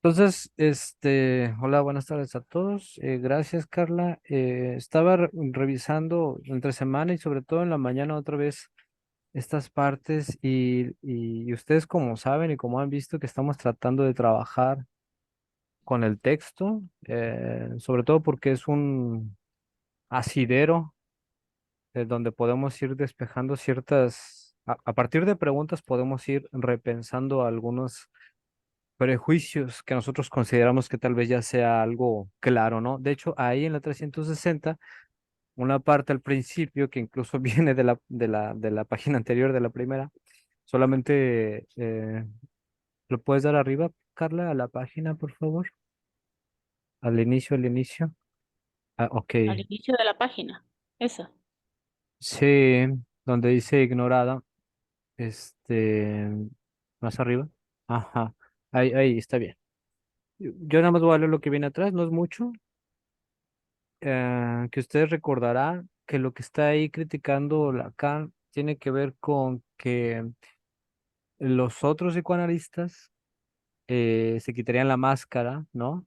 Entonces, hola, buenas tardes a todos. Gracias, Carla. Estaba revisando entre semana y sobre todo en la mañana otra vez estas partes y ustedes como saben y como han visto que estamos tratando de trabajar con el texto, sobre todo porque es un asidero donde podemos ir despejando a partir de preguntas podemos ir repensando algunos prejuicios que nosotros consideramos que tal vez ya sea algo claro, ¿no? De hecho, ahí en la 360, una parte al principio que incluso viene de la página anterior de la primera, solamente lo puedes dar arriba, Carla, a la página, por favor, al inicio, al inicio. Ah, ok. Al inicio de la página. Esa. Sí, donde dice ignorada, este, más arriba. Ajá, ahí está bien. Yo nada más voy a leer lo que viene atrás, no es mucho, que ustedes recordarán que lo que está ahí criticando Lacan tiene que ver con que los otros psicoanalistas se quitarían la máscara, ¿no?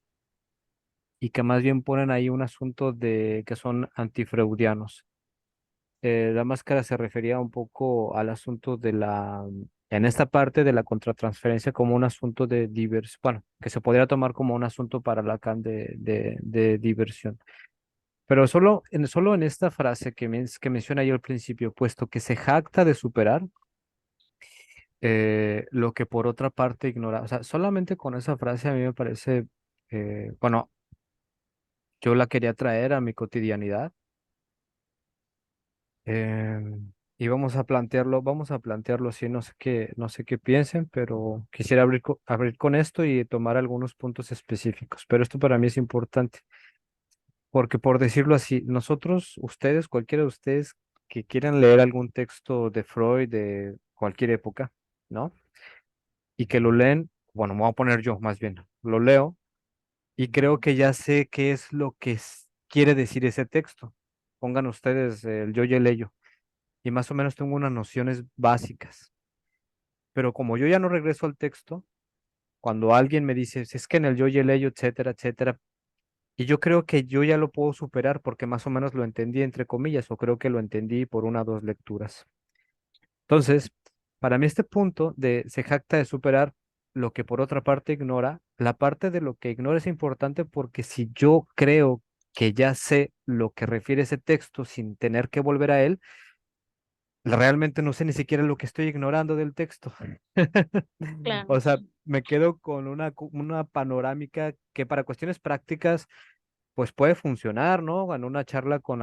Y que más bien ponen ahí un asunto de que son antifreudianos. La máscara se refería un poco al asunto en esta parte de la contratransferencia como un asunto de diversión, bueno, que se podría tomar como un asunto para Lacan de diversión. Pero solo en esta frase que menciona yo al principio, puesto que se jacta de superar lo que por otra parte ignora. O sea, solamente con esa frase a mí me parece, bueno, yo la quería traer a mi cotidianidad. Y vamos a plantearlo así, no sé qué piensen, pero quisiera abrir con esto y tomar algunos puntos específicos. Pero esto para mí es importante. Porque por decirlo así, nosotros, ustedes, cualquiera de ustedes que quieran leer algún texto de Freud de cualquier época, ¿no? Y que lo leen, bueno, me voy a poner yo más bien, lo leo y creo que ya sé qué es lo que quiere decir ese texto. Pongan ustedes el yo y el ello y más o menos tengo unas nociones básicas. Pero como yo ya no regreso al texto, cuando alguien me dice, es que en el yo y el ello, etcétera, etcétera, y yo creo que yo ya lo puedo superar porque más o menos lo entendí entre comillas, o creo que lo entendí por una o dos lecturas. Entonces, para mí este punto de se jacta de superar lo que por otra parte ignora, la parte de lo que ignora es importante porque si yo creo que ya sé lo que refiere ese texto sin tener que volver a él, realmente no sé ni siquiera lo que estoy ignorando del texto. O Claro. sea, me quedo con una panorámica que para cuestiones prácticas pues puede funcionar, ¿no? En una charla con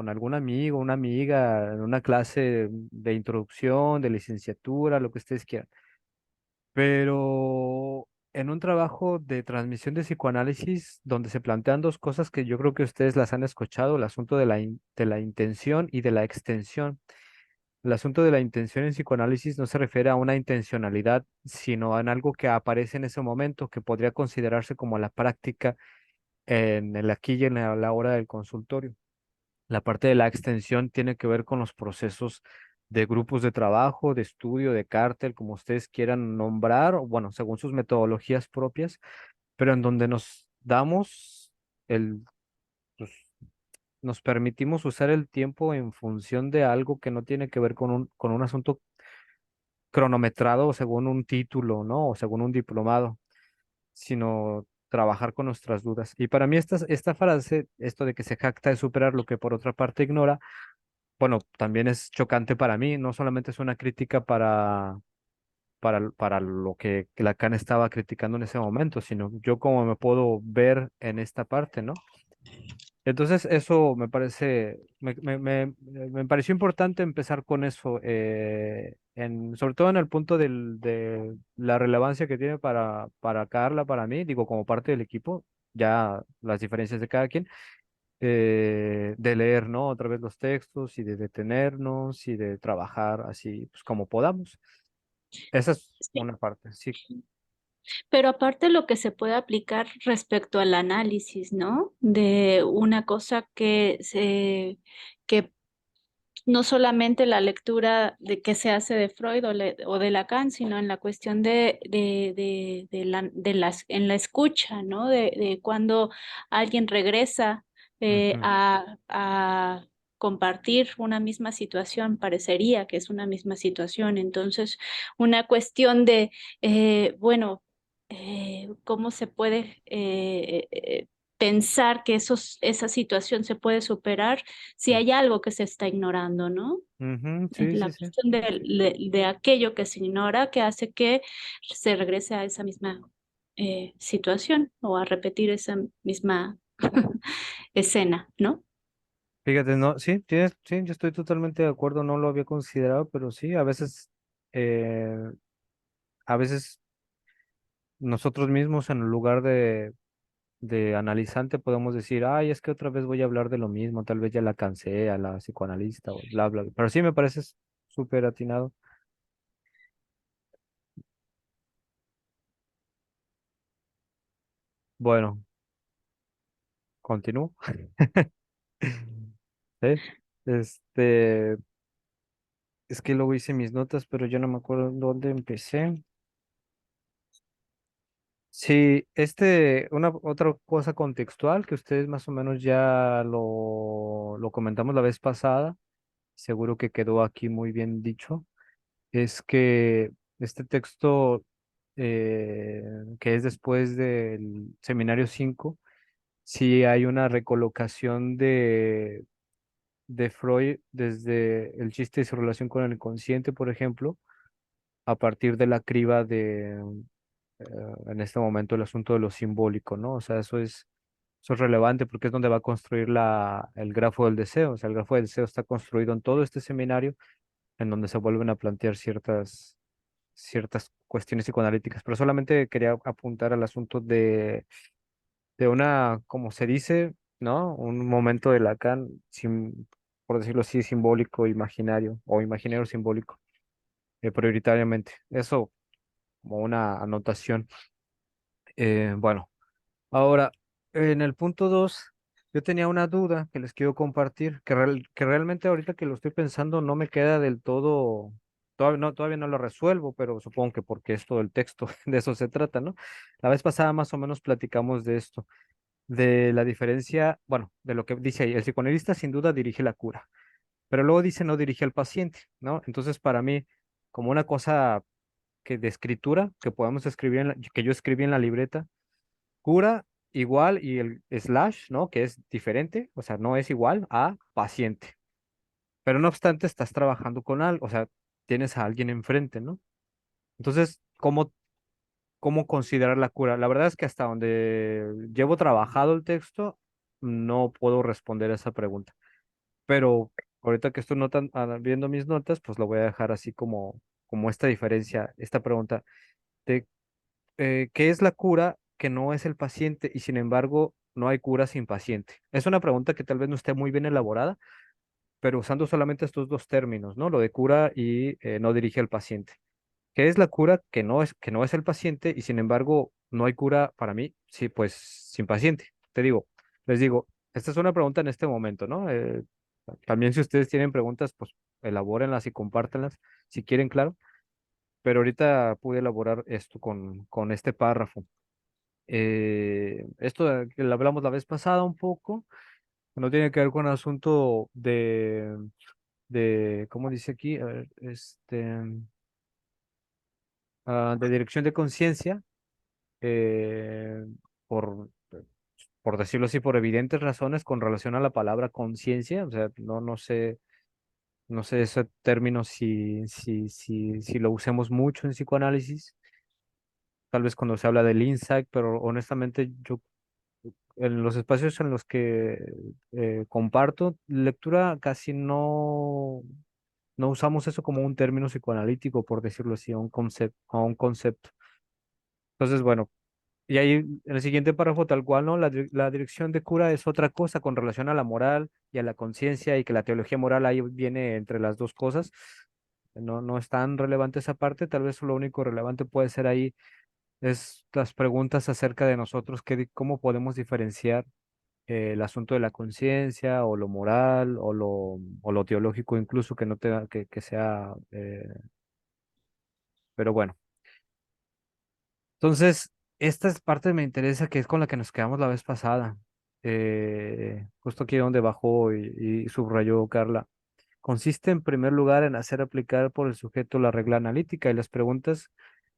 algún amigo, una amiga, en una clase de introducción, de licenciatura, lo que ustedes quieran. Pero en un trabajo de transmisión de psicoanálisis, donde se plantean dos cosas que yo creo que ustedes las han escuchado, el asunto de la intención y de la extensión. El asunto de la intención en psicoanálisis no se refiere a una intencionalidad, sino en algo que aparece en ese momento, que podría considerarse como la práctica en el aquí y en la hora del consultorio. La parte de la extensión tiene que ver con los procesos de grupos de trabajo, de estudio, de cártel, como ustedes quieran nombrar, o bueno, según sus metodologías propias, pero en donde nos damos pues, nos permitimos usar el tiempo en función de algo que no tiene que ver con un asunto cronometrado según un título, ¿no? O según un diplomado, sino trabajar con nuestras dudas. Y para mí esta frase, esto de que se jacta de superar lo que por otra parte ignora, bueno, también es chocante para mí, no solamente es una crítica para lo que Lacan estaba criticando en ese momento, sino yo como me puedo ver en esta parte, ¿no? Entonces, eso me pareció importante empezar con eso, sobre todo en el punto de la relevancia que tiene para Carla, para mí, digo, como parte del equipo, ya las diferencias de cada quien, de leer, ¿no? Otra vez los textos y de detenernos y de trabajar así, pues como podamos. Esa es Sí. una parte, sí. Pero aparte lo que se puede aplicar respecto al análisis, ¿no? De una cosa que no solamente la lectura de que se hace de Freud o de Lacan, sino en la cuestión en la escucha, ¿no? De cuando alguien regresa Ujú, a compartir una misma situación, parecería que es una misma situación. Entonces, una cuestión bueno, cómo se puede pensar que esa situación se puede superar si hay algo que se está ignorando, ¿no? ujú, Es sí, la sí, sí. cuestión de aquello que se ignora que hace que se regrese a esa misma situación o a repetir esa misma escena, ¿no? Fíjate, no, sí, sí, yo estoy totalmente de acuerdo, no lo había considerado, pero sí, eh, a veces nosotros mismos en lugar de analizante podemos decir, ay, es que otra vez voy a hablar de lo mismo, tal vez ya la cansé a la psicoanalista o bla, bla, bla. Pero sí me parece súper atinado. Bueno, continúo. ¿Eh? Este, es que luego hice mis notas, pero yo no me acuerdo dónde empecé. Sí, una otra cosa contextual que ustedes más o menos ya lo comentamos la vez pasada, seguro que quedó aquí muy bien dicho, es que este texto que es después del Seminario 5, sí hay una recolocación de Freud desde el chiste y su relación con el inconsciente, por ejemplo, a partir de la criba eh, en este momento el asunto de lo simbólico, ¿no? O sea, eso es relevante porque es donde va a construir el grafo del deseo. O sea, el grafo del deseo está construido en todo este seminario, en donde se vuelven a plantear ciertas cuestiones psicoanalíticas. Pero solamente quería apuntar al asunto de una, como se dice, ¿no? Un momento de Lacan, por decirlo así, simbólico, imaginario o imaginario simbólico, prioritariamente. Eso como una anotación. Bueno. Ahora, en el punto 2, yo tenía una duda que les quiero compartir, que realmente ahorita que lo estoy pensando no me queda del todo, todavía no lo resuelvo, pero supongo que porque es todo el texto, de eso se trata, ¿no? La vez pasada más o menos platicamos de esto, de la diferencia, bueno, de lo que dice ahí, el psicoanalista sin duda dirige la cura, pero luego dice no dirige al paciente, ¿no? Entonces, para mí, como una cosa de escritura, que podamos escribir, que yo escribí en la libreta, cura igual y el slash, ¿no? Que es diferente, o sea, no es igual a paciente. Pero no obstante, estás trabajando con algo, o sea, tienes a alguien enfrente, ¿no? Entonces, ¿cómo considerar la cura? La verdad es que hasta donde llevo trabajado el texto, no puedo responder esa pregunta. Pero ahorita que estoy viendo mis notas, pues lo voy a dejar así como esta diferencia, esta pregunta de ¿qué es la cura que no es el paciente y sin embargo no hay cura sin paciente? Es una pregunta que tal vez no esté muy bien elaborada, pero usando solamente estos dos términos, ¿no? Lo de cura y no dirige al paciente. ¿Qué es la cura que no es el paciente y sin embargo no hay cura para mí? Sí, pues sin paciente. Les digo, esta es una pregunta en este momento, ¿no? También si ustedes tienen preguntas, pues elabórenlas y compártenlas si quieren, claro. Pero ahorita pude elaborar esto con este párrafo. Esto que lo hablamos la vez pasada un poco, no tiene que ver con el asunto ¿cómo dice aquí? A ver, de dirección de conciencia, eh, por, por decirlo así, por evidentes razones con relación a la palabra conciencia, o sea, no sé ese término si lo usemos mucho en psicoanálisis, tal vez cuando se habla del insight, pero honestamente yo en los espacios en los que comparto lectura casi no usamos eso como un término psicoanalítico, por decirlo así, a un concepto. Entonces, bueno, y ahí en el siguiente párrafo tal cual, ¿no? La dirección de cura es otra cosa con relación a la moral y a la conciencia y que la teología moral ahí viene entre las dos cosas. No es tan relevante esa parte, tal vez lo único relevante puede ser ahí es las preguntas acerca de nosotros, cómo podemos diferenciar. el asunto de la conciencia o lo moral o lo teológico incluso que no tenga que sea, pero bueno. Entonces, esta es parte me interesa que es con la que nos quedamos la vez pasada. Justo aquí donde bajó y subrayó Carla. Consiste en primer lugar en hacer aplicar por el sujeto la regla analítica y las preguntas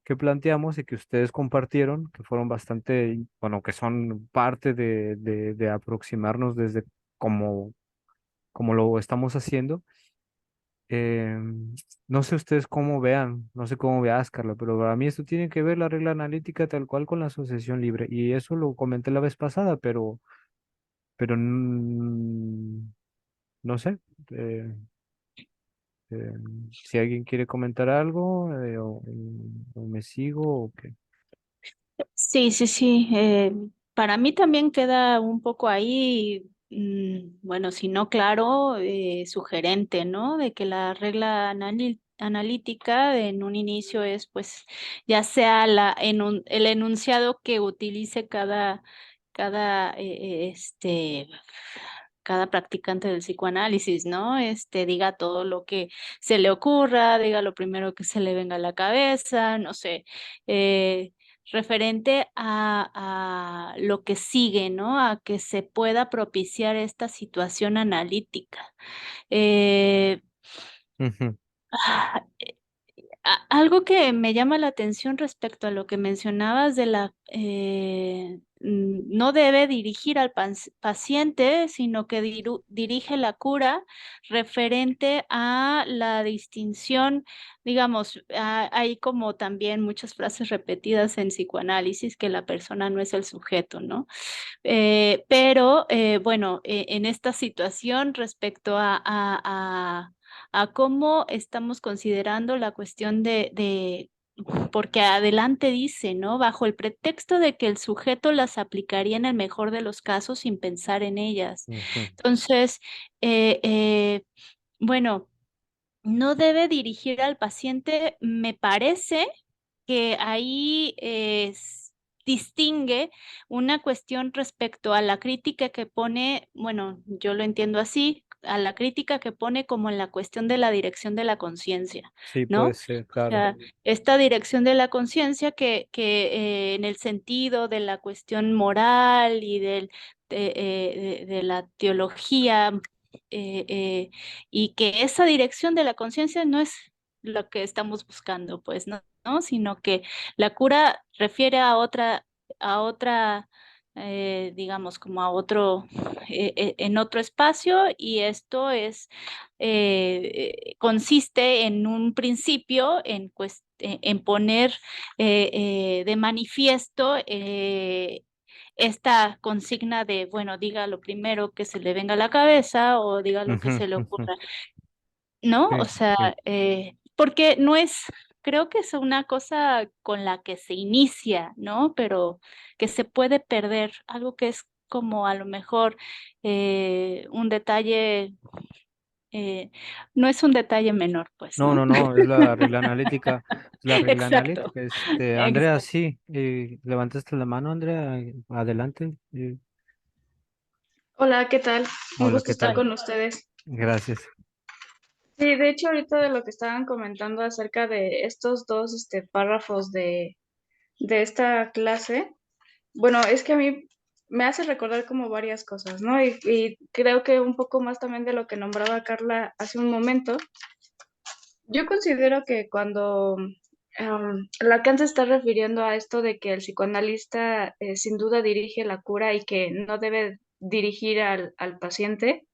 que planteamos y que ustedes compartieron, que fueron bastante, bueno, que son parte de aproximarnos desde como, como lo estamos haciendo. Eh, no sé ustedes cómo vean, no sé cómo veas, Carla, pero para mí esto tiene que ver la regla analítica tal cual con la asociación libre. Y eso lo comenté la vez pasada, pero no sé. eh, eh, si alguien quiere comentar algo, o me sigo, o qué. Sí, sí, sí. Para mí también queda un poco ahí, bueno, si no claro, sugerente, ¿no? De que la regla analítica en un inicio es, pues, ya sea el enunciado que utilice cada cada practicante del psicoanálisis, ¿no? Diga todo lo que se le ocurra, diga lo primero que se le venga a la cabeza, no sé. eh, Referente a lo que sigue, ¿no? A que se pueda propiciar esta situación analítica. Eh, Ujú, ah, Algo que me llama la atención respecto a lo que mencionabas de no debe dirigir al paciente, sino que dirige la cura referente a la distinción, digamos, hay como también muchas frases repetidas en psicoanálisis que la persona no es el sujeto, ¿no? Pero bueno, en esta situación respecto a cómo estamos considerando la cuestión porque adelante dice, ¿no? Bajo el pretexto de que el sujeto las aplicaría en el mejor de los casos sin pensar en ellas. ujú, Entonces, eh, eh, bueno, no debe dirigir al paciente, me parece que ahí distingue una cuestión respecto a la crítica que pone, bueno, yo lo entiendo así, a la crítica que pone como en la cuestión de la dirección de la conciencia, sí, puede ¿no? ser, O claro. sea, esta dirección de la conciencia que en el sentido de la cuestión moral y de la teología, eh, eh, y que esa dirección de la conciencia no es lo que estamos buscando, pues, ¿no? ¿No? Sino que la cura refiere a otra, digamos, como a otro, en otro espacio, y esto consiste en un principio, en poner de manifiesto esta consigna de, bueno, diga lo primero que se le venga a la cabeza o diga lo que Ujú, se le ujú, ocurra, ¿no? O sí, sea, sí. porque no es, creo que es una cosa con la que se inicia, ¿no? Pero que se puede perder, algo que es como a lo mejor un detalle, no es un detalle menor, pues, No, ¿no? no, no, es la regla analítica. Es la regla Exacto, analítica. Andrea, exacto. sí, levantaste la mano, Andrea, adelante. Hola, ¿qué tal? Un Hola, gusto ¿qué estar tal? con ustedes. Gracias. Sí, de hecho, ahorita de lo que estaban comentando acerca de estos dos párrafos de esta clase, bueno, es que a mí me hace recordar como varias cosas, ¿no? Y creo que un poco más también de lo que nombraba Carla hace un momento. Yo considero que cuando Lacan se está refiriendo a esto de que el psicoanalista sin duda dirige la cura y que no debe dirigir al paciente.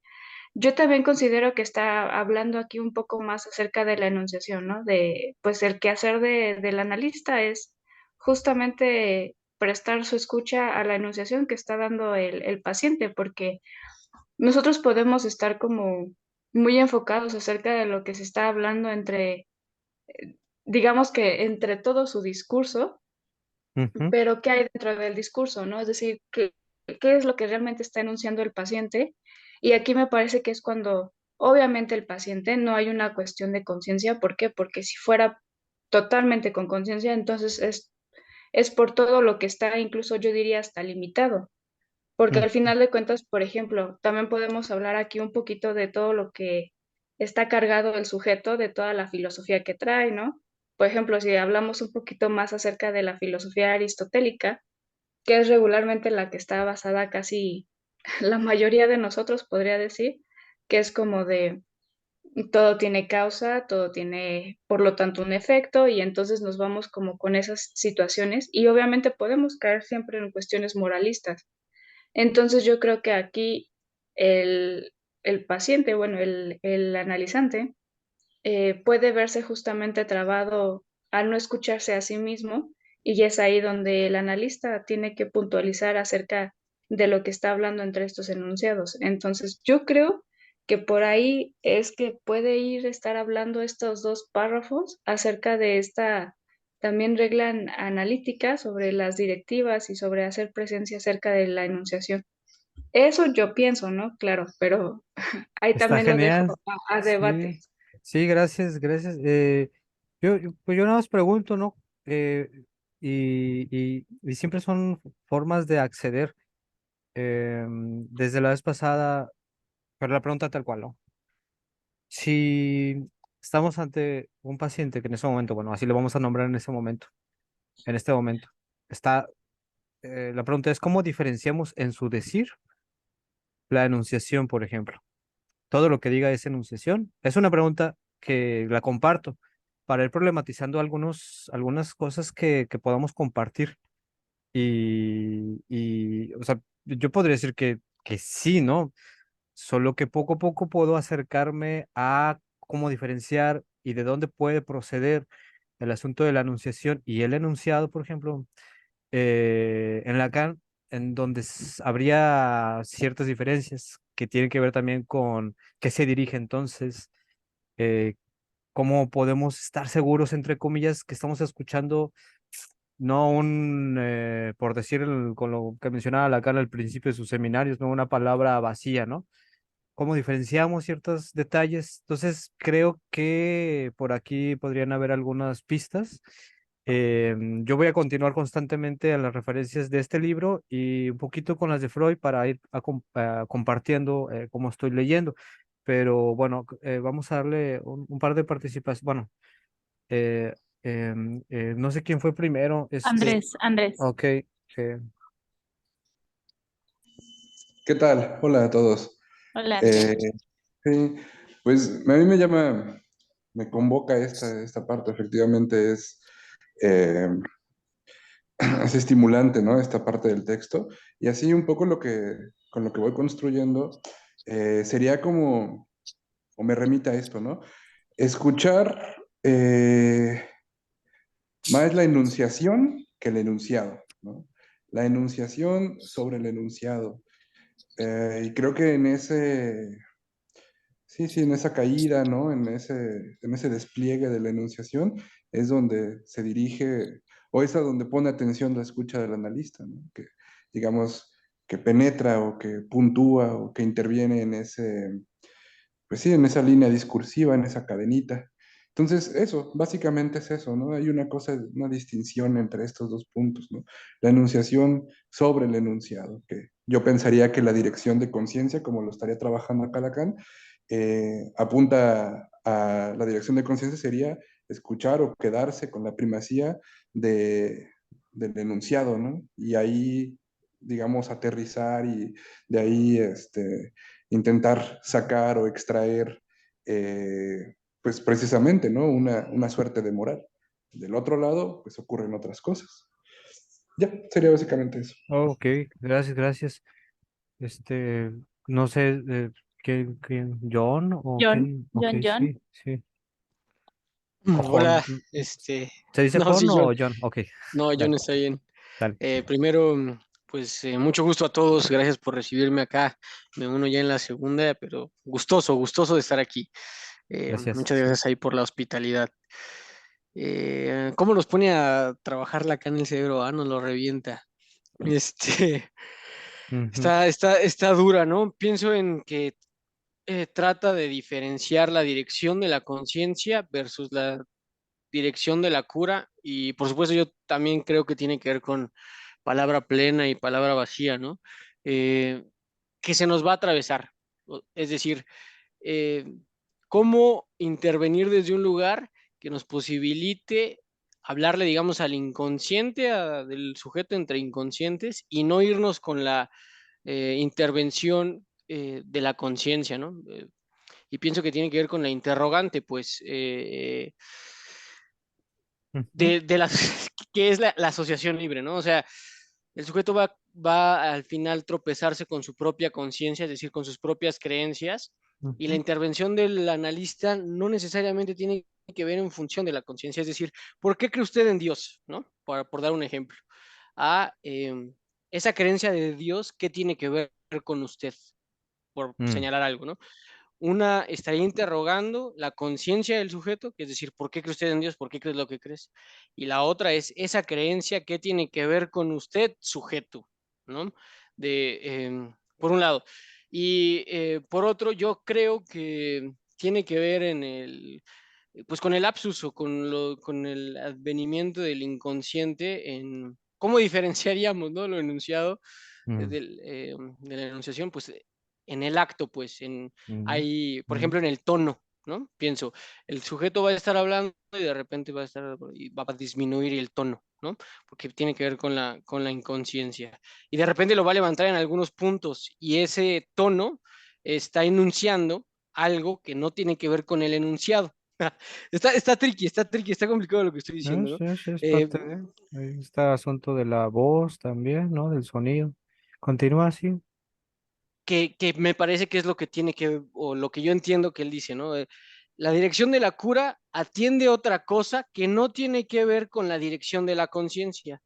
Yo también considero que está hablando aquí un poco más acerca de la enunciación, ¿no? De, pues el quehacer del analista es justamente prestar su escucha a la enunciación que está dando el paciente, porque nosotros podemos estar como muy enfocados acerca de lo que se está hablando entre, digamos que entre todo su discurso, Ujú, pero ¿qué hay dentro del discurso, ¿no? Es decir, ¿qué es lo que realmente está enunciando el paciente? Y aquí me parece que es cuando, obviamente, el paciente no hay una cuestión de conciencia. ¿Por qué? Porque si fuera totalmente con conciencia, entonces es por todo lo que está, incluso yo diría hasta limitado. Porque Mm, al final de cuentas, por ejemplo, también podemos hablar aquí un poquito de todo lo que está cargado el sujeto, de toda la filosofía que trae, ¿no? Por ejemplo, si hablamos un poquito más acerca de la filosofía aristotélica, que es regularmente la que está basada casi la mayoría de nosotros, podría decir, que es como de todo tiene causa, todo tiene, por lo tanto, un efecto, y entonces nos vamos como con esas situaciones, y obviamente podemos caer siempre en cuestiones moralistas. Entonces yo creo que aquí el paciente, bueno, el analizante, puede verse justamente trabado al no escucharse a sí mismo, y es ahí donde el analista tiene que puntualizar acerca de lo que está hablando entre estos enunciados. Entonces yo creo que por ahí es que puede ir estar hablando estos dos párrafos acerca de esta también regla analítica sobre las directivas y sobre hacer presencia acerca de la enunciación. Eso yo pienso, ¿no? Claro, pero ahí está también lo dejo genial. a Sí, debate. sí, gracias, gracias. Pues yo nada más pregunto, ¿no? Y siempre son formas de acceder. Desde la vez pasada, pero la pregunta tal cual, ¿no? Si estamos ante un paciente que en ese momento, bueno, así lo vamos a nombrar en este momento, está, la pregunta es, ¿cómo diferenciamos en su decir la enunciación, por ejemplo? Todo lo que diga es enunciación. Es una pregunta que la comparto para ir problematizando algunas cosas que podamos compartir. O sea, yo podría decir que sí, ¿no? Solo que poco a poco puedo acercarme a cómo diferenciar y de dónde puede proceder el asunto de la enunciación y el enunciado, por ejemplo, en Lacan, en donde habría ciertas diferencias que tienen que ver también con qué se dirige entonces, eh, cómo podemos estar seguros, entre comillas, que estamos escuchando no por decir con lo que mencionaba Lacan al principio de sus seminarios, no una palabra vacía, ¿no? Cómo diferenciamos ciertos detalles. Entonces, creo que por aquí podrían haber algunas pistas. Yo voy a continuar constantemente a las referencias de este libro y un poquito con las de Freud para ir compartiendo cómo estoy leyendo. Pero bueno, vamos a darle un par de participaciones. Bueno, eh, no sé quién fue primero. Andrés. Ok. ¿Qué tal? Hola a todos. Hola, Eh, Andrés. sí, pues a mí me llama, me convoca esta parte, efectivamente eh, es estimulante, ¿no? Esta parte del texto. Y así un poco con lo que voy construyendo, sería como, o me remita a esto, ¿no? Escuchar más la enunciación que el enunciado, ¿no? La enunciación sobre el enunciado. Y creo que sí, en esa caída, ¿no? En ese despliegue de la enunciación es donde se dirige, o es a donde pone atención la escucha del analista, ¿no? Que, digamos, que penetra o que puntúa o que interviene en pues sí, en esa línea discursiva, en esa cadenita. Entonces, eso, básicamente es eso, ¿no? Hay una cosa, una distinción entre estos dos puntos, ¿no? La enunciación sobre el enunciado, que yo pensaría que la dirección de conciencia, como lo estaría trabajando acá Lacan, apunta a la dirección de conciencia sería escuchar o quedarse con la primacía de, del enunciado, ¿no? Y ahí, digamos, aterrizar y de ahí, intentar sacar o extraer, pues precisamente, ¿no? Una suerte de moral. Del otro lado, pues ocurren otras cosas. Ya, sería básicamente eso. Ok, gracias, gracias. No sé, John o quién, ok, John. sí, sí. O Jon, Hola, ¿se dice no, Jon sí, John, o John? Ok, no, John dale, está bien. dale, Primero, pues mucho gusto a todos, gracias por recibirme acá. Me uno ya en la segunda, pero gustoso de estar aquí. gracias, Muchas sí. gracias ahí por la hospitalidad. ¿Cómo nos pone a trabajar acá en el cerebro? Nos lo revienta. Este, Ujú, está dura, ¿no? Pienso en que trata de diferenciar la dirección de la conciencia versus la dirección de la cura y por supuesto yo también creo que tiene que ver con palabra plena y palabra vacía, ¿no? que se nos va a atravesar. Es decir, cómo intervenir desde un lugar que nos posibilite hablarle, digamos, al inconsciente, del sujeto entre inconscientes, y no irnos con la intervención de la conciencia, ¿no? Y pienso que tiene que ver con la interrogante, pues, Ujú. de las, que es la asociación libre, ¿no? O sea, el sujeto va al final tropezarse con su propia conciencia, es decir, con sus propias creencias, y la Ujú. intervención del analista no necesariamente tiene que ver en función de la conciencia, es decir, ¿por qué cree usted en Dios? ¿No? Por dar un ejemplo. Esa creencia de Dios, ¿qué tiene que ver con usted? Por Mm. señalar algo, ¿no? Una estaría interrogando la conciencia del sujeto, que es decir, ¿por qué cree usted en Dios? ¿Por qué crees lo que crees? Y la otra es esa creencia que tiene que ver con usted, sujeto, ¿no? Por un lado. Y por otro, yo creo que tiene que ver pues con el lapsus o con el advenimiento del inconsciente en cómo diferenciaríamos, ¿no? Lo enunciado Mm. de la enunciación, pues en el acto, pues Ujú. hay, por Ujú. ejemplo, en el tono, ¿no? Pienso, el sujeto va a estar hablando y de repente va a disminuir el tono, ¿no? Porque tiene que ver con la inconsciencia. Y de repente lo va a levantar en algunos puntos y ese tono está enunciando algo que no tiene que ver con el enunciado. Está tricky, está complicado lo que estoy diciendo, ¿no? Sí, sí, es Eh, parte de. Ahí está asunto de la voz también, ¿no? Del sonido. Continúa así. que me parece que es lo que tiene que, o lo que yo entiendo que él dice, ¿no? La dirección de la cura atiende otra cosa que no tiene que ver con la dirección de la conciencia.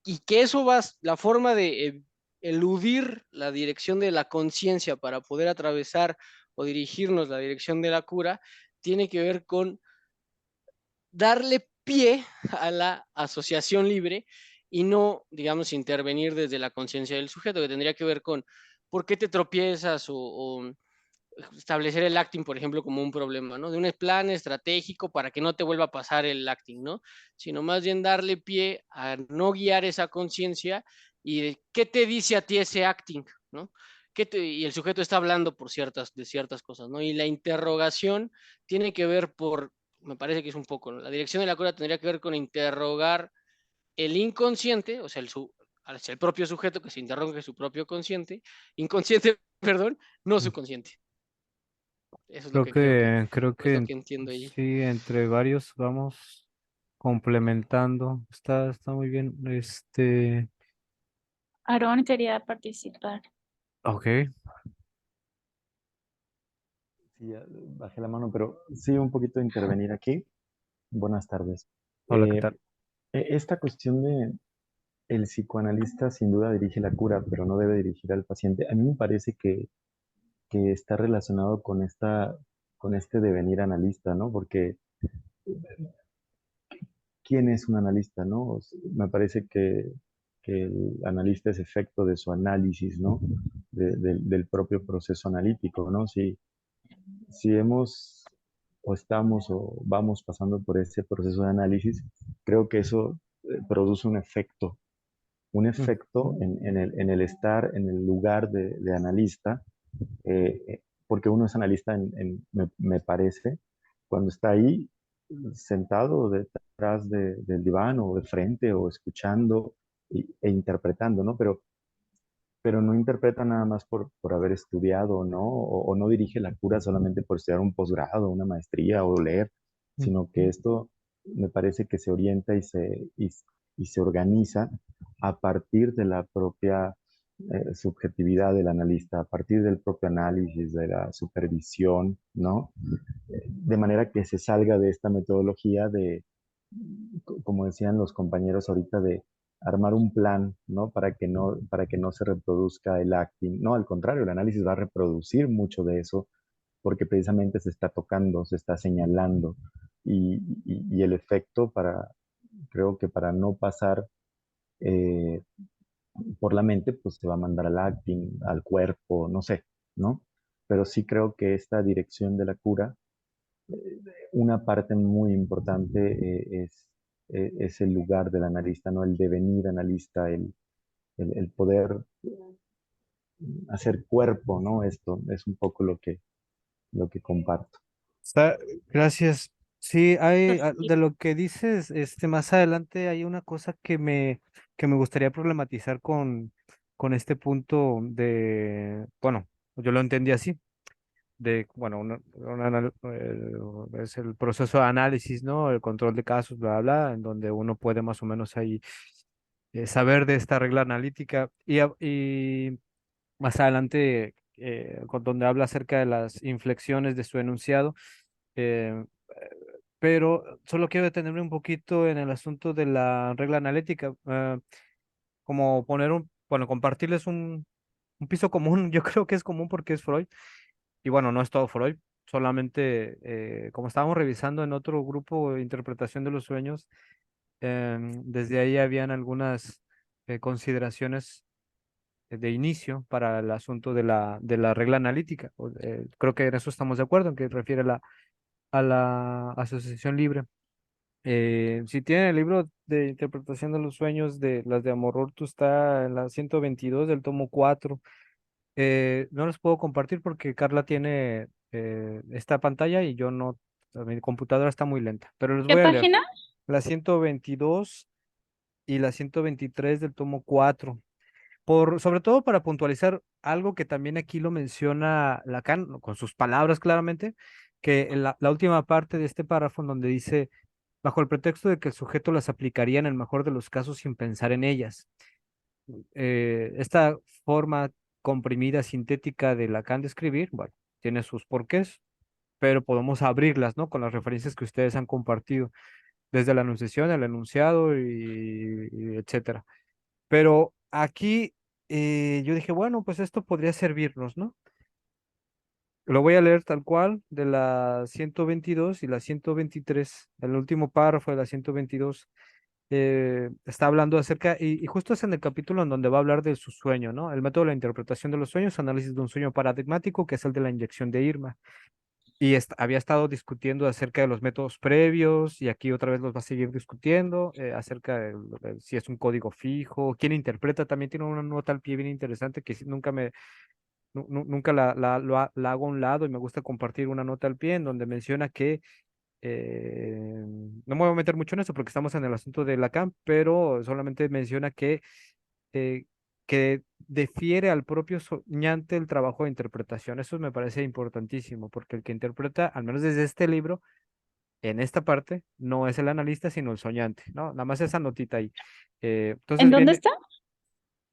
Y que eso va, la forma de eludir la dirección de la conciencia para poder atravesar o dirigirnos la dirección de la cura, tiene que ver con darle pie a la asociación libre y no, digamos, intervenir desde la conciencia del sujeto, que tendría que ver con por qué te tropiezas o establecer el acting, por ejemplo, como un problema, ¿no? De un plan estratégico para que no te vuelva a pasar el acting, ¿no? Sino más bien darle pie a no guiar esa conciencia y de qué te dice a ti ese acting, ¿no? Y el sujeto está hablando de ciertas cosas, ¿no? Y la interrogación tiene que ver me parece que es un poco, ¿no? La dirección de la cura tendría que ver con interrogar el inconsciente, o sea, hacia el propio sujeto que se interroga su propio inconsciente, perdón, no su consciente. Eso es lo que creo que, Creo o es que lo que entiendo ahí. sí, entre varios vamos complementando. Está muy bien. Aarón quería participar. Ok. Sí, ya bajé la mano, pero sí un poquito de intervenir aquí. Buenas tardes. Hola, ¿qué Eh, tal? Esta cuestión de el psicoanalista sin duda dirige la cura, pero no debe dirigir al paciente. A mí me parece que está relacionado con este devenir analista, ¿no? Porque ¿quién es un analista, no? Me parece que el analista es efecto de su análisis, ¿no? Del propio proceso analítico, ¿no? Si hemos o estamos o vamos pasando por ese proceso de análisis, creo que eso produce un efecto Ujú. en el estar en el lugar de analista, porque uno es analista, me parece, cuando está ahí sentado detrás del diván o de frente o escuchando e interpretando, ¿no? Pero no interpreta nada más por haber estudiado, ¿no? O no dirige la cura solamente por estudiar un posgrado, una maestría o leer, sino que Ujú. esto me parece que se orienta y se organiza a partir de la propia subjetividad del analista, a partir del propio análisis, de la supervisión, ¿no? De manera que se salga de esta metodología como decían los compañeros ahorita, de armar un plan, ¿no? Para que no se reproduzca el acting. No, al contrario, el análisis va a reproducir mucho de eso porque precisamente se está tocando, se está señalando y el efecto creo que para no pasar eh, por la mente, pues se va a mandar al acting, al cuerpo, no sé, ¿no? Pero sí creo que esta dirección de la cura, una parte muy importante es el lugar del analista, ¿no? El devenir analista, el poder hacer cuerpo, ¿no? Esto es un poco lo que comparto. Está- gracias. Sí, hay Así. de lo que dices, más adelante hay una cosa que me gustaría problematizar con este punto de, bueno, yo lo entendí así, de, bueno, es el proceso de análisis, ¿no? El control de casos, bla, bla, en donde uno puede más o menos ahí saber de esta regla analítica y más adelante, donde habla acerca de las inflexiones de su enunciado, eh, pero solo quiero detenerme un poquito en el asunto de la regla analítica, como poner bueno, compartirles un piso común, yo creo que es común porque es Freud, y bueno, no es todo Freud, solamente como estábamos revisando en otro grupo de interpretación de los sueños, desde ahí habían algunas consideraciones de inicio para el asunto de la regla analítica. Creo que en eso estamos de acuerdo, en que refiere a la asociación libre. Si tienen el libro de interpretación de los sueños de las de Amororto, está en la 122 del tomo 4. No los puedo compartir porque Carla tiene esta pantalla y yo no, mi computadora está muy lenta, pero les ¿Qué voy a leer página? la 122 y la 123 del tomo 4. Sobre todo para puntualizar algo que también aquí lo menciona Lacan, ¿no? Con sus palabras claramente, que en la última parte de este párrafo en donde dice, bajo el pretexto de que el sujeto las aplicaría en el mejor de los casos sin pensar en ellas. Esta forma comprimida, sintética de Lacan de escribir, bueno, tiene sus porqués, pero podemos abrirlas, ¿no? Con las referencias que ustedes han compartido, desde la enunciación, el enunciado y etcétera. Pero aquí yo dije, bueno, pues esto podría servirnos, ¿no? Lo voy a leer tal cual de la 122 y la 123. El último párrafo de la 122 está hablando acerca, y justo es en el capítulo en donde va a hablar de su sueño, ¿no? El método de la interpretación de los sueños, análisis de un sueño paradigmático, que es el de la inyección de Irma. Y había estado discutiendo acerca de los métodos previos y aquí otra vez los va a seguir discutiendo acerca de si es un código fijo, quién interpreta, también tiene una nota al pie bien interesante que sí nunca la hago a un lado y me gusta compartir una nota al pie en donde menciona que, no me voy a meter mucho en eso porque estamos en el asunto de Lacan, pero solamente menciona eh, que defiere al propio soñante el trabajo de interpretación. Eso me parece importantísimo, porque el que interpreta, al menos desde este libro, en esta parte, no es el analista, sino el soñante, ¿no? Nada más esa notita ahí. ¿En Entonces dónde viene, está?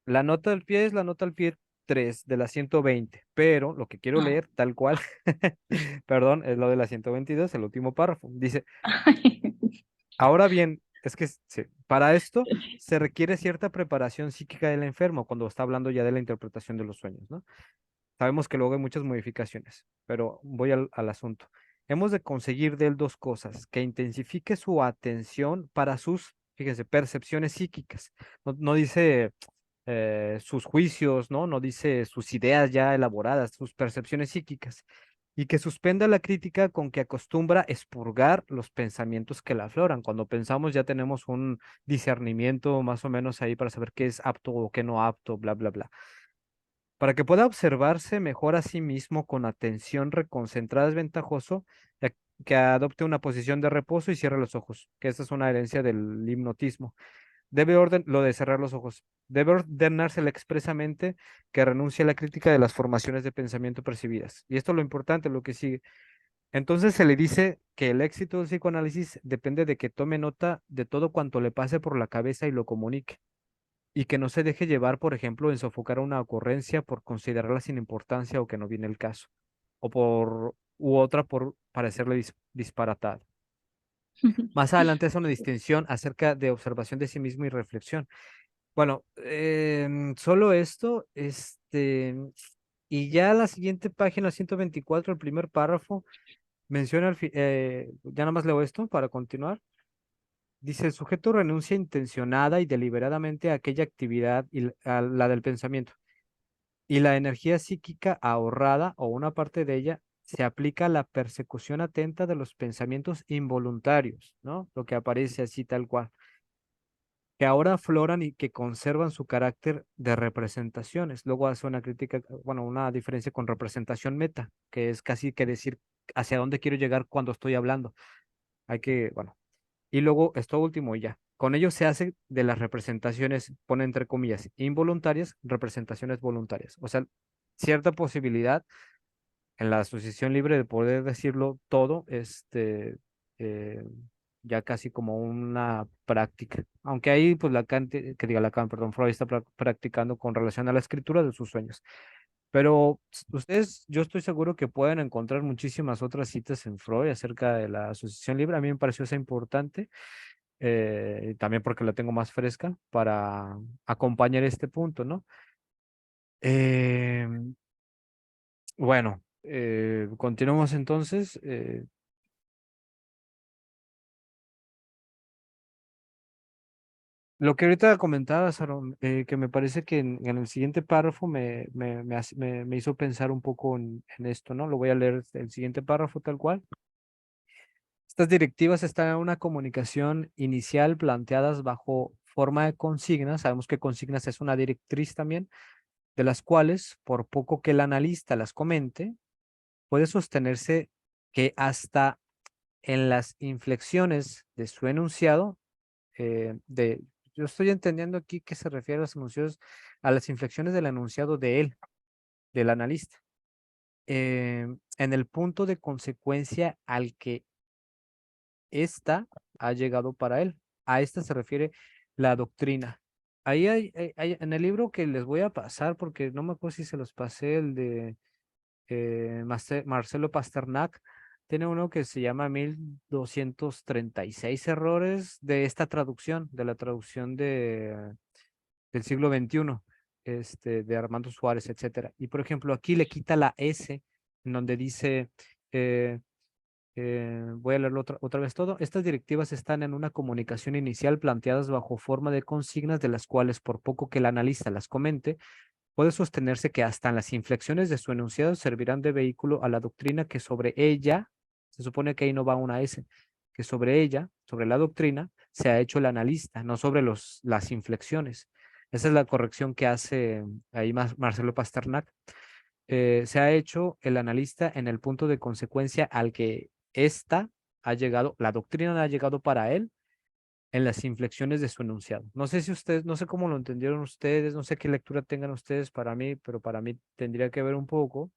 la nota del pie es la nota al pie 3 de la 120, pero lo que quiero Ah. leer tal cual, perdón, es lo de la 122, el último párrafo. Dice, ahora bien, es que sí, para esto se requiere cierta preparación psíquica del enfermo cuando está hablando ya de la interpretación de los sueños, ¿no? Sabemos que luego hay muchas modificaciones, pero voy al asunto. Hemos de conseguir de él dos cosas, que intensifique su atención para sus, fíjense, percepciones psíquicas. No dice sus juicios, ¿no? No dice sus ideas ya elaboradas, sus percepciones psíquicas. Y que suspenda la crítica con que acostumbra expurgar los pensamientos que la afloran. Cuando pensamos ya tenemos un discernimiento más o menos ahí para saber qué es apto o qué no apto, bla, bla, bla. Para que pueda observarse mejor a sí mismo con atención reconcentrada es ventajoso que adopte una posición de reposo y cierre los ojos, que esa es una herencia del hipnotismo. Lo de cerrar los ojos. Debe ordenársele expresamente que renuncie a la crítica de las formaciones de pensamiento percibidas. Y esto es lo importante, lo que sigue. Entonces se le dice que el éxito del psicoanálisis depende de que tome nota de todo cuanto le pase por la cabeza y lo comunique y que no se deje llevar, por ejemplo, en sofocar una ocurrencia por considerarla sin importancia o que no viene el caso, u otra por parecerle disparatada. Más adelante hace una distinción acerca de observación de sí mismo y reflexión. Bueno, solo esto, y ya la siguiente página, 124, el primer párrafo, menciona, ya nada más leo esto para continuar. Dice, el sujeto renuncia intencionada y deliberadamente a aquella actividad y a la del pensamiento. Y la energía psíquica ahorrada o una parte de ella se aplica a la persecución atenta de los pensamientos involuntarios, ¿no? Lo que aparece así tal cual. que ahora afloran y que conservan su carácter de representaciones. Luego hace una crítica, bueno, una diferencia con representación meta, que es casi que decir hacia dónde quiero llegar cuando estoy hablando. Hay que, bueno, y luego esto último y ya. Con ello se hace de las representaciones, pone entre comillas, involuntarias, representaciones voluntarias. O sea, cierta posibilidad en la asociación libre de poder decirlo todo, eh, ya casi como una práctica. Aunque ahí, pues Lacan, que diga Lacan, perdón, Freud está practicando con relación a la escritura de sus sueños. Pero ustedes, yo estoy seguro que pueden encontrar muchísimas otras citas en Freud acerca de la asociación libre. A mí me pareció esa importante, y también porque la tengo más fresca para acompañar este punto, ¿no? Bueno, continuamos entonces. Lo que ahorita comentaba, Sharon, que me parece que en el siguiente párrafo me hizo pensar un poco en esto, ¿no? Lo voy a leer el siguiente párrafo tal cual. Estas directivas están en una comunicación inicial planteadas bajo forma de consignas. Sabemos que consignas es una directriz también, de las cuales, por poco que el analista las comente, puede sostenerse que hasta en las inflexiones de su enunciado, yo estoy entendiendo aquí que se refiere a los enunciados, a las inflexiones del enunciado de él, del analista, en el punto de consecuencia al que ésta ha llegado para él. A esta se refiere la doctrina. Ahí en el libro que les voy a pasar, porque no me acuerdo si se los pasé, el de Marcelo Pasternak, tiene uno que se llama 1236 errores de esta traducción, de la traducción del siglo XXI, de Armando Suárez, etcétera. Y por ejemplo, aquí le quita la S, en donde dice, eh, voy a leerlo otra vez todo. Estas directivas están en una comunicación inicial planteadas bajo forma de consignas de las cuales, por poco que el analista las comente, puede sostenerse que hasta en las inflexiones de su enunciado servirán de vehículo a la doctrina que sobre ella, se supone que ahí no va una S, que sobre ella, sobre la doctrina, se ha hecho el analista, no sobre las inflexiones. Esa es la corrección que hace ahí Marcelo Pasternak. Se ha hecho el analista en el punto de consecuencia al que ésta ha llegado, la doctrina ha llegado para él en las inflexiones de su enunciado. No sé si ustedes, no sé cómo lo entendieron ustedes, no sé qué lectura tengan ustedes para mí, pero para mí tendría que ver un poco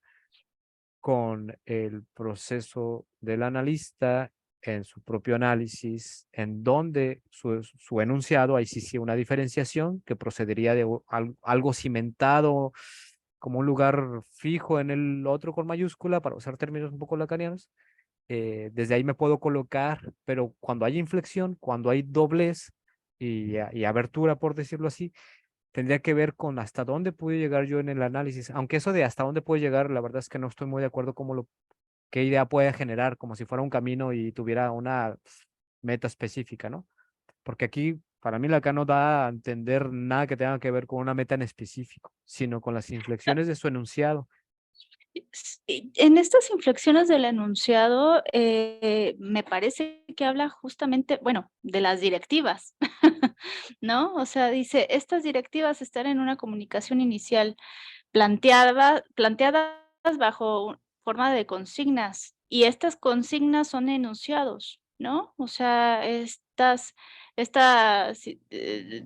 con el proceso del analista en su propio análisis, en donde su enunciado, ahí sí una diferenciación que procedería de algo cimentado como un lugar fijo en el otro con mayúscula, para usar términos un poco lacanianos. Desde ahí me puedo colocar, pero cuando hay inflexión, cuando hay doblez y abertura, por decirlo así, tendría que ver con hasta dónde pude llegar yo en el análisis. Aunque eso de hasta dónde puedo llegar, la verdad es que no estoy muy de acuerdo qué idea puede generar, como si fuera un camino y tuviera una meta específica, ¿no? Porque aquí, para mí, Lacan no da a entender nada que tenga que ver con una meta en específico, sino con las inflexiones de su enunciado. Sí, en estas inflexiones del enunciado, me parece que habla justamente, bueno, de las directivas, ¿no? O sea, dice, estas directivas están en una comunicación inicial planteadas bajo forma de consignas, y estas consignas son enunciados, ¿no? O sea,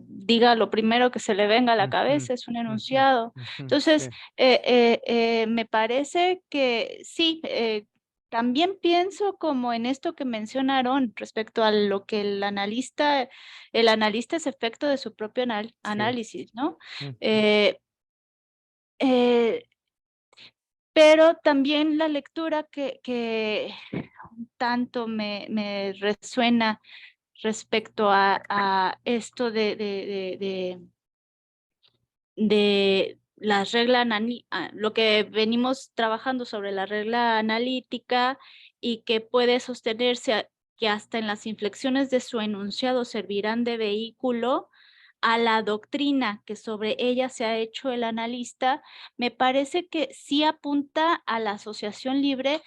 diga lo primero que se le venga a la Ujú, cabeza, es un ujú, enunciado. ujú, Entonces, sí. me parece que sí, también pienso como en esto que menciona Aarón respecto a lo que el analista es efecto de su propio Sí. análisis, ¿no? Ujú. Eh, pero también la lectura que tanto me resuena respecto a esto de la regla, lo que venimos trabajando sobre la regla analítica y que puede sostenerse que hasta en las inflexiones de su enunciado servirán de vehículo a la doctrina que sobre ella se ha hecho el analista, me parece que sí apunta a la asociación libre,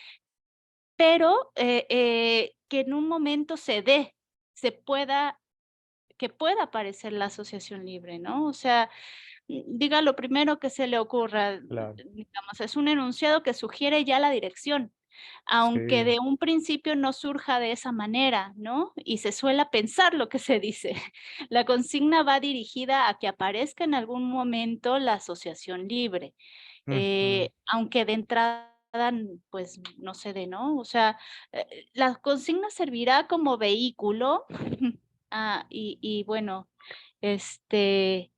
pero que en un momento se pueda que pueda aparecer la asociación libre, ¿no? O sea, diga lo primero que se le ocurra, Claro, digamos, es un enunciado que sugiere ya la dirección, aunque sí. de un principio no surja de esa manera, ¿no? Y se suele pensar lo que se dice. La consigna va dirigida a que aparezca en algún momento la asociación libre, Ujú. aunque de entrada, pues no se dé, ¿no? O sea, la consigna servirá como vehículo, y bueno, este,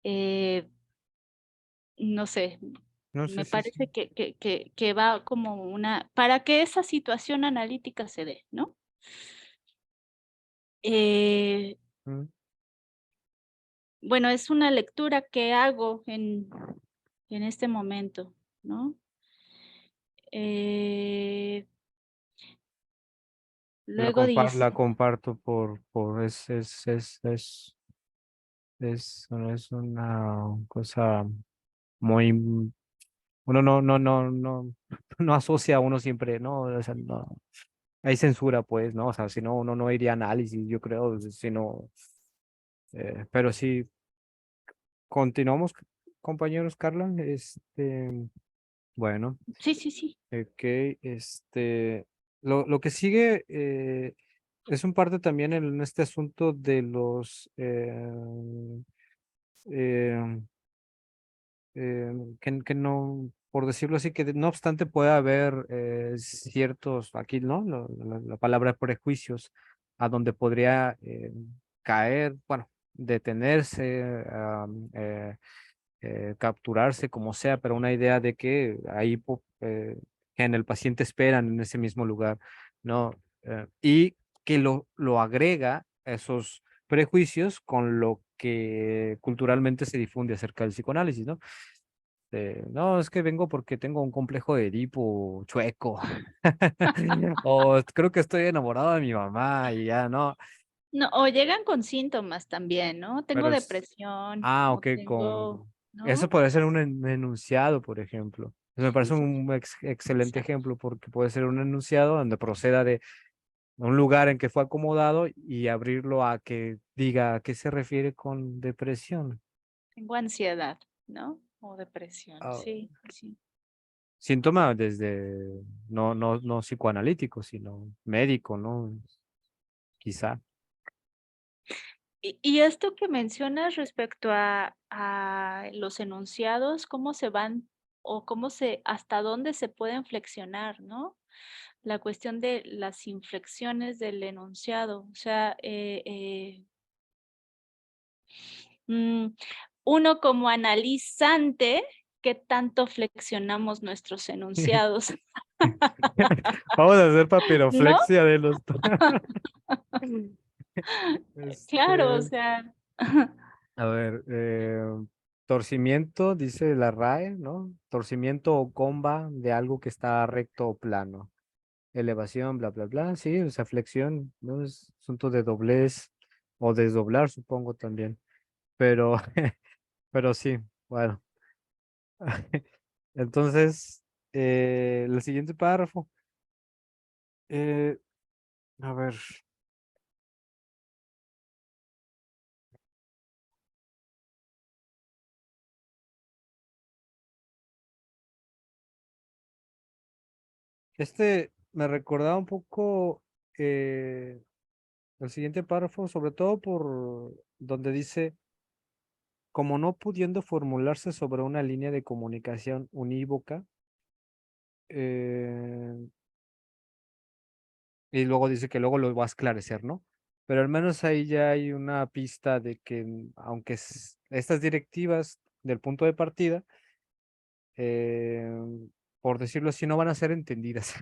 eh, no sé, No sé me si sí. parece que va como una para que esa situación analítica se dé, ¿no? Eh, Mm. bueno, es una lectura que hago en este momento, ¿no? Eh, luego La dice comparto es una cosa muy, uno no asocia a uno siempre, ¿no? O sea, no, hay censura, pues, ¿no? O sea, si no, uno no iría a análisis, yo creo, si no, pero sí, continuamos, compañeros, Carla, bueno, sí, sí, sí. ok, lo que sigue, es un parte también en este asunto de los, eh, que no, por decirlo así, que no obstante puede haber ciertos, aquí, ¿no? La palabra prejuicios, a donde podría caer, bueno, detenerse, capturarse, como sea, pero una idea de que ahí que en el paciente esperan en ese mismo lugar, ¿no? Y que lo agrega esos prejuicios con lo que culturalmente se difunde acerca del psicoanálisis, ¿no? No, es que vengo porque tengo un complejo de Edipo chueco. O creo que estoy enamorado de mi mamá y ya, ¿no? No, o llegan con síntomas también, ¿no? Tengo Pero depresión o ok, tengo, eso ¿no? puede ser un enunciado, por ejemplo. Eso me Sí, parece sí, un excelente exacto. ejemplo porque puede ser un enunciado donde proceda de un lugar en que fue acomodado y abrirlo a que diga a qué se refiere con depresión. Tengo ansiedad, ¿no? O depresión, Ah, sí, sí. síntoma desde, no psicoanalítico, sino médico, ¿no? Quizá. Y esto que mencionas respecto a los enunciados, cómo se van o cómo se hasta dónde se pueden flexionar, ¿no? La cuestión de las inflexiones del enunciado, o sea, mm, uno como analizante, ¿qué tanto flexionamos nuestros enunciados? Vamos a hacer ¿No? papiroflexia de los... Claro, o Este, sea, a ver, torcimiento, dice la RAE, ¿no? Torcimiento o comba de algo que está recto o plano. Elevación, bla, bla, bla. Sí, o sea, flexión, ¿no? Es asunto de doblez o desdoblar, supongo también. Pero, pero sí, bueno. Entonces, el siguiente párrafo. eh, a ver, me recordaba un poco eh, el siguiente párrafo, sobre todo por donde dice, como no pudiendo formularse sobre una línea de comunicación unívoca, eh, y luego dice que luego lo va a esclarecer, ¿no? Pero al menos ahí ya hay una pista de que aunque estas directivas del punto de partida, eh, por decirlo así, no van a ser entendidas,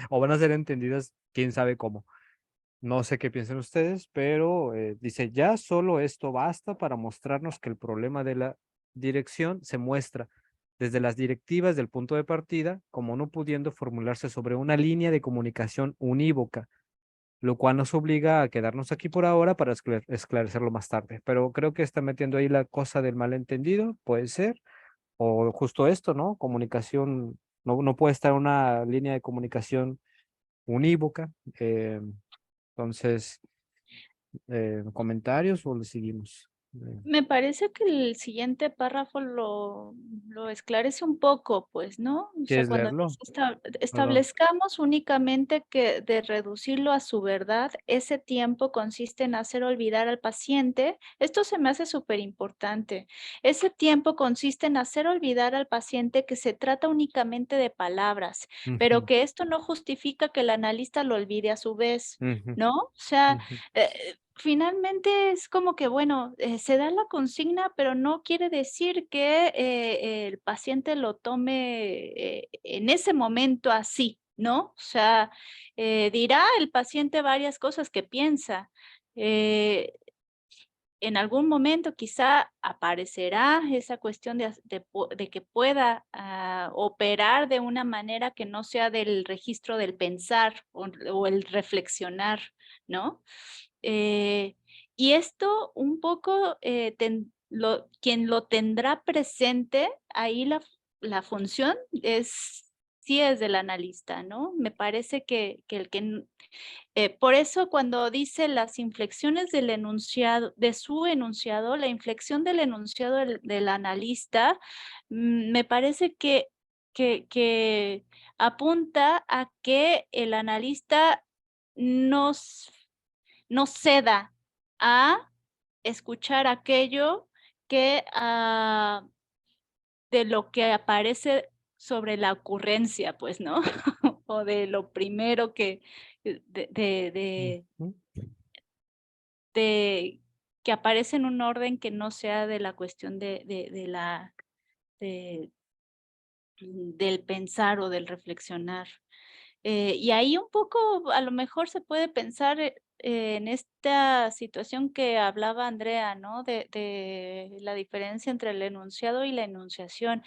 o van a ser entendidas quién sabe cómo. No sé qué piensan ustedes, pero dice, ya solo esto basta para mostrarnos que el problema de la dirección se muestra desde las directivas del punto de partida, como no pudiendo formularse sobre una línea de comunicación unívoca, lo cual nos obliga a quedarnos aquí por ahora para esclarecerlo más tarde. Pero creo que está metiendo ahí la cosa del malentendido, puede ser, o justo esto, ¿no? Comunicación, no puede estar una línea de comunicación unívoca. Entonces, comentarios o le seguimos? Me parece que el siguiente párrafo lo esclarece un poco, pues, ¿no? O sea, ¿Quieres cuando leerlo? dice Perdón. establezcamos únicamente que de reducirlo a su verdad, ese tiempo consiste en hacer olvidar al paciente. Esto se me hace súper importante. Ese tiempo consiste en hacer olvidar al paciente que se trata únicamente de palabras, pero Ujú, que esto no justifica que el analista lo olvide a su vez, ujú, ¿no? O sea, ujú, finalmente es como que, bueno, se da la consigna, pero no quiere decir que el paciente lo tome en ese momento así, ¿no? O sea, dirá el paciente varias cosas que piensa. eh, en algún momento quizá aparecerá esa cuestión de que pueda operar de una manera que no sea del registro del pensar o el reflexionar, ¿no? Eh, y esto un poco, quien lo tendrá presente, ahí la función sí es del analista, ¿no? Me parece que el que por eso cuando dice las inflexiones del enunciado, de su enunciado, la inflexión del enunciado del analista, me parece que apunta a que el analista no, no ceda a escuchar aquello que de lo que aparece sobre la ocurrencia, pues, ¿no? O de lo primero que de ujú. de que aparece en un orden que no sea de la cuestión de la de del pensar o del reflexionar. Y ahí un poco, a lo mejor se puede pensar, en esta situación que hablaba Andrea, ¿no? De la diferencia entre el enunciado y la enunciación.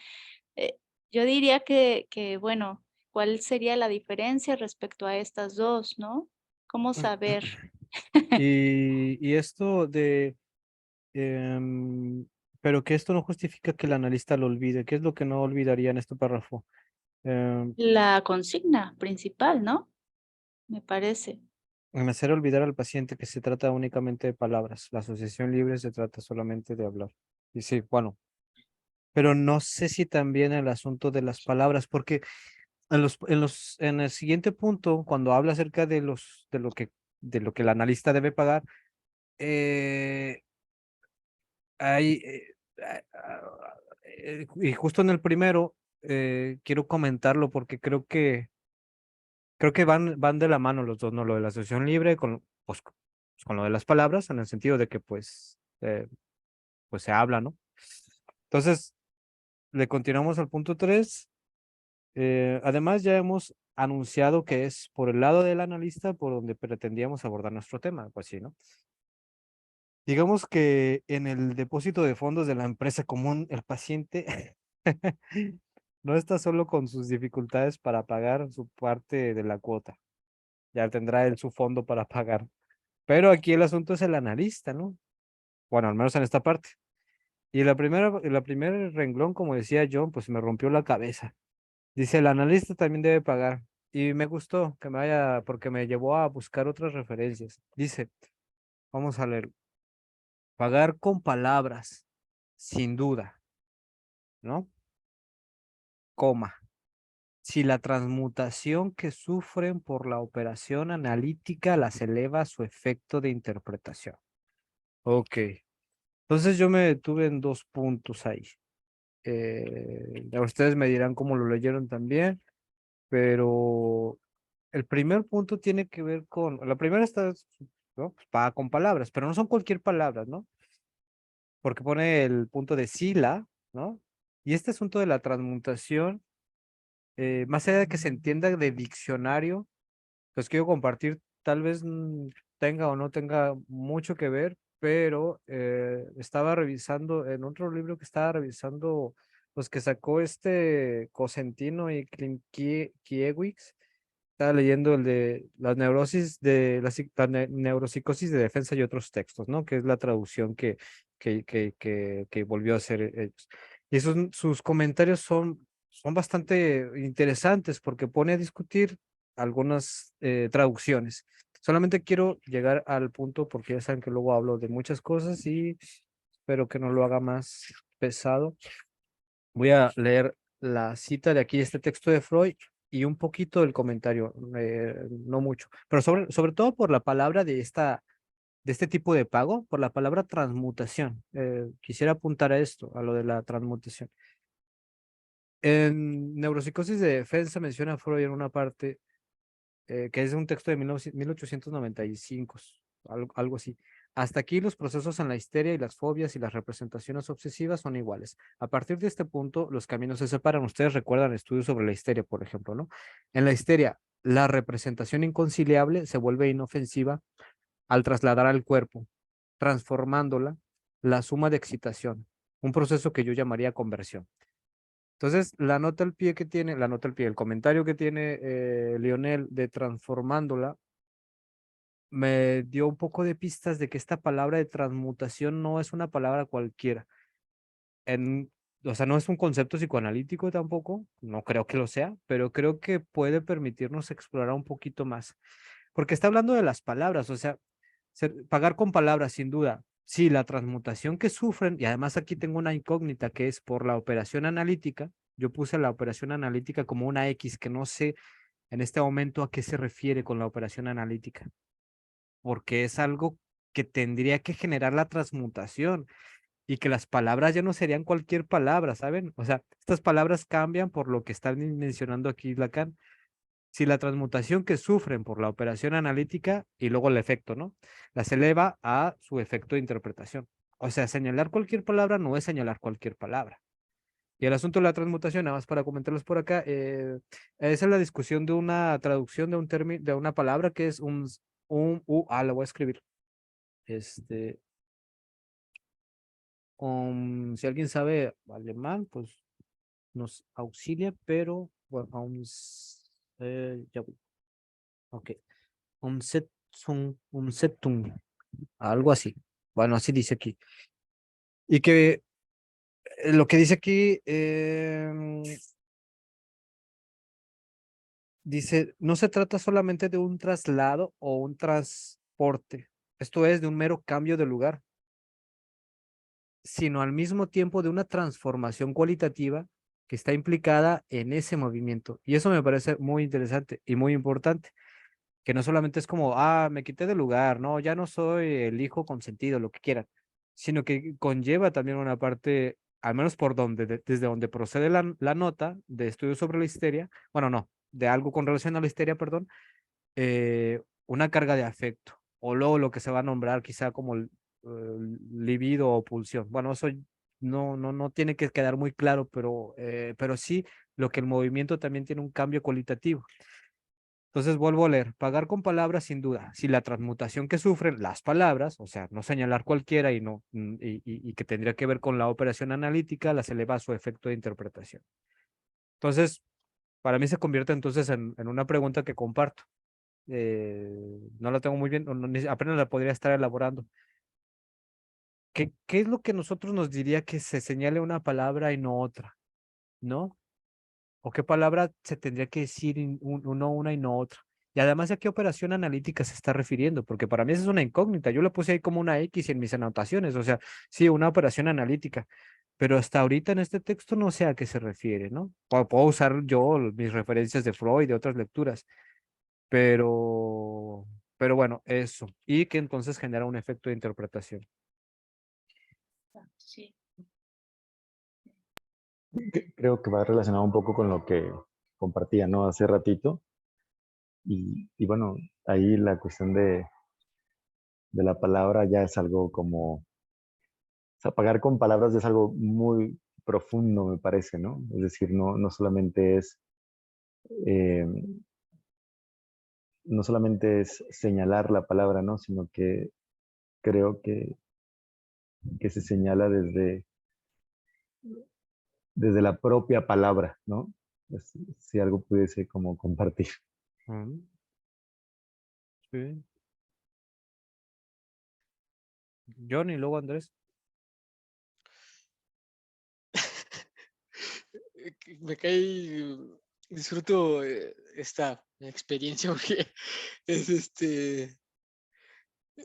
Eh, yo diría bueno, ¿cuál sería la diferencia respecto a estas 2, no? ¿Cómo saber? Y esto de, em, pero que esto no justifica que el analista lo olvide. ¿Qué es lo que no olvidaría en este párrafo? Em, La consigna principal, ¿no? Me parece. en hacer olvidar al paciente que se trata únicamente de palabras. La asociación libre se trata solamente de hablar. Y sí, bueno, pero no sé si también el asunto de las palabras, porque en el siguiente punto, cuando habla acerca de de lo que el analista debe pagar, eh, hay, y justo en el primero, quiero comentarlo porque creo que van de la mano los dos, ¿no? Lo de la asociación libre pues, con lo de las palabras, en el sentido de que pues se habla, ¿no? Entonces, le continuamos al punto 3. Además, ya hemos anunciado que es por el lado del analista por donde pretendíamos abordar nuestro tema, pues sí, ¿no? Digamos que en el depósito de fondos de la empresa común, el paciente no está solo con sus dificultades para pagar su parte de la cuota, ya tendrá él su fondo para pagar. Pero aquí el asunto es el analista, ¿no? Bueno, al menos en esta parte. Y la primera renglón, como decía John, pues me rompió la cabeza. Dice, el analista también debe pagar. Y me gustó que me vaya, porque me llevó a buscar otras referencias. Dice, vamos a leer, pagar con palabras, sin duda, ¿no? Coma. Si la transmutación que sufren por la operación analítica las eleva a su efecto de interpretación. Ok. Entonces yo me detuve en 2 puntos ahí. Ustedes me dirán cómo lo leyeron también, pero el primer punto tiene que ver la primera está, ¿no? Pues, paga con palabras, pero no son cualquier palabra, ¿no? Porque pone el punto de sila, ¿no? Y este asunto de la transmutación, más allá de que se entienda de diccionario, pues quiero compartir, tal vez tenga o no tenga mucho que ver, pero estaba revisando, en otro libro que estaba revisando, pues que sacó este Cosentino y Kiewicz, estaba leyendo el de las neurosis de la neuropsicosis de defensa y otros textos, ¿no? Que es la traducción que volvió a hacer ellos. Y sus comentarios son bastante interesantes porque pone a discutir algunas traducciones. Solamente quiero llegar al punto porque ya saben que luego hablo de muchas cosas y espero que no lo haga más pesado. Voy a leer la cita de aquí, este texto de Freud y un poquito del comentario, no mucho, pero sobre todo por la palabra de este tipo de pago, por la palabra transmutación. Quisiera apuntar a esto, a lo de la transmutación. En Neuropsicosis de Defensa menciona Freud en una parte que es un texto de 1895, algo así. Hasta aquí los procesos en la histeria y las fobias y las representaciones obsesivas son iguales. A partir de este punto, los caminos se separan. Ustedes recuerdan estudios sobre la histeria, por ejemplo, ¿no? En la histeria, la representación inconciliable se vuelve inofensiva al trasladar al cuerpo, transformándola la suma de excitación, un proceso que yo llamaría conversión. Entonces, la nota al pie que tiene, la nota al pie, el comentario que tiene Lionel de transformándola, me dio un poco de pistas de que esta palabra de transmutación no es una palabra cualquiera. En, o sea, no es un concepto psicoanalítico tampoco, no creo que lo sea, pero creo que puede permitirnos explorar un poquito más. Porque está hablando de las palabras, o sea, pagar con palabras, sin duda. Sí, la transmutación que sufren, y además aquí tengo una incógnita que es por la operación analítica. Yo puse la operación analítica como una X que no sé en este momento a qué se refiere con la operación analítica, porque es algo que tendría que generar la transmutación y que las palabras ya no serían cualquier palabra, ¿saben? O sea, estas palabras cambian por lo que están mencionando aquí Lacan. Si la transmutación que sufren por la operación analítica y luego el efecto, ¿no? Las eleva a su efecto de interpretación. O sea, señalar cualquier palabra no es señalar cualquier palabra. Y el asunto de la transmutación, nada más para comentarlos por acá, esa es la discusión de una traducción de un término, de una palabra que es lo voy a escribir. Este, si alguien sabe alemán, pues nos auxilia, pero bueno, ya voy. Ok. Umsetzung, algo así. Bueno, así dice aquí. Y que lo que dice aquí, dice, no se trata solamente de un traslado o un transporte, esto es de un mero cambio de lugar, sino al mismo tiempo de una transformación cualitativa que está implicada en ese movimiento. Y eso me parece muy interesante y muy importante, que no solamente es como, me quité de lugar, no, ya no soy el hijo consentido, lo que quieran, sino que conlleva también una parte, al menos por donde, desde donde procede la nota de estudio sobre la histeria, bueno, no, de algo con relación a la histeria, perdón, una carga de afecto, o luego lo que se va a nombrar quizá como libido o pulsión. Bueno, eso no tiene que quedar muy claro, pero sí lo que el movimiento también tiene un cambio cualitativo. Entonces vuelvo a leer, pagar con palabras sin duda, si la transmutación que sufren las palabras, o sea, no señalar cualquiera y, no, y que tendría que ver con la operación analítica, las eleva a su efecto de interpretación. Entonces, para mí se convierte entonces en una pregunta que comparto. No la tengo muy bien, apenas la podría estar elaborando. ¿Qué es lo que nosotros nos diría que se señale una palabra y no otra? ¿No? ¿O qué palabra se tendría que decir una y no otra? Y además, ¿a qué operación analítica se está refiriendo? Porque para mí esa es una incógnita. Yo le puse ahí como una X en mis anotaciones, o sea, sí, una operación analítica, pero hasta ahorita en este texto no sé a qué se refiere, ¿no? Puedo usar yo mis referencias de Freud y de otras lecturas, pero, pero bueno, eso. Y que entonces genera un efecto de interpretación. Sí. Creo que va relacionado un poco con lo que compartía, ¿no? Hace ratito. Y bueno, ahí la cuestión de la palabra ya es algo como, o sea, pagar con palabras es algo muy profundo, me parece, ¿no? Es decir, no solamente eh, no solamente es señalar la palabra, ¿no? Sino que creo que se señala desde la propia palabra, ¿no? Si algo pudiese como compartir. Mm, sí. John y luego Andrés. Me cae Disfruto esta experiencia porque es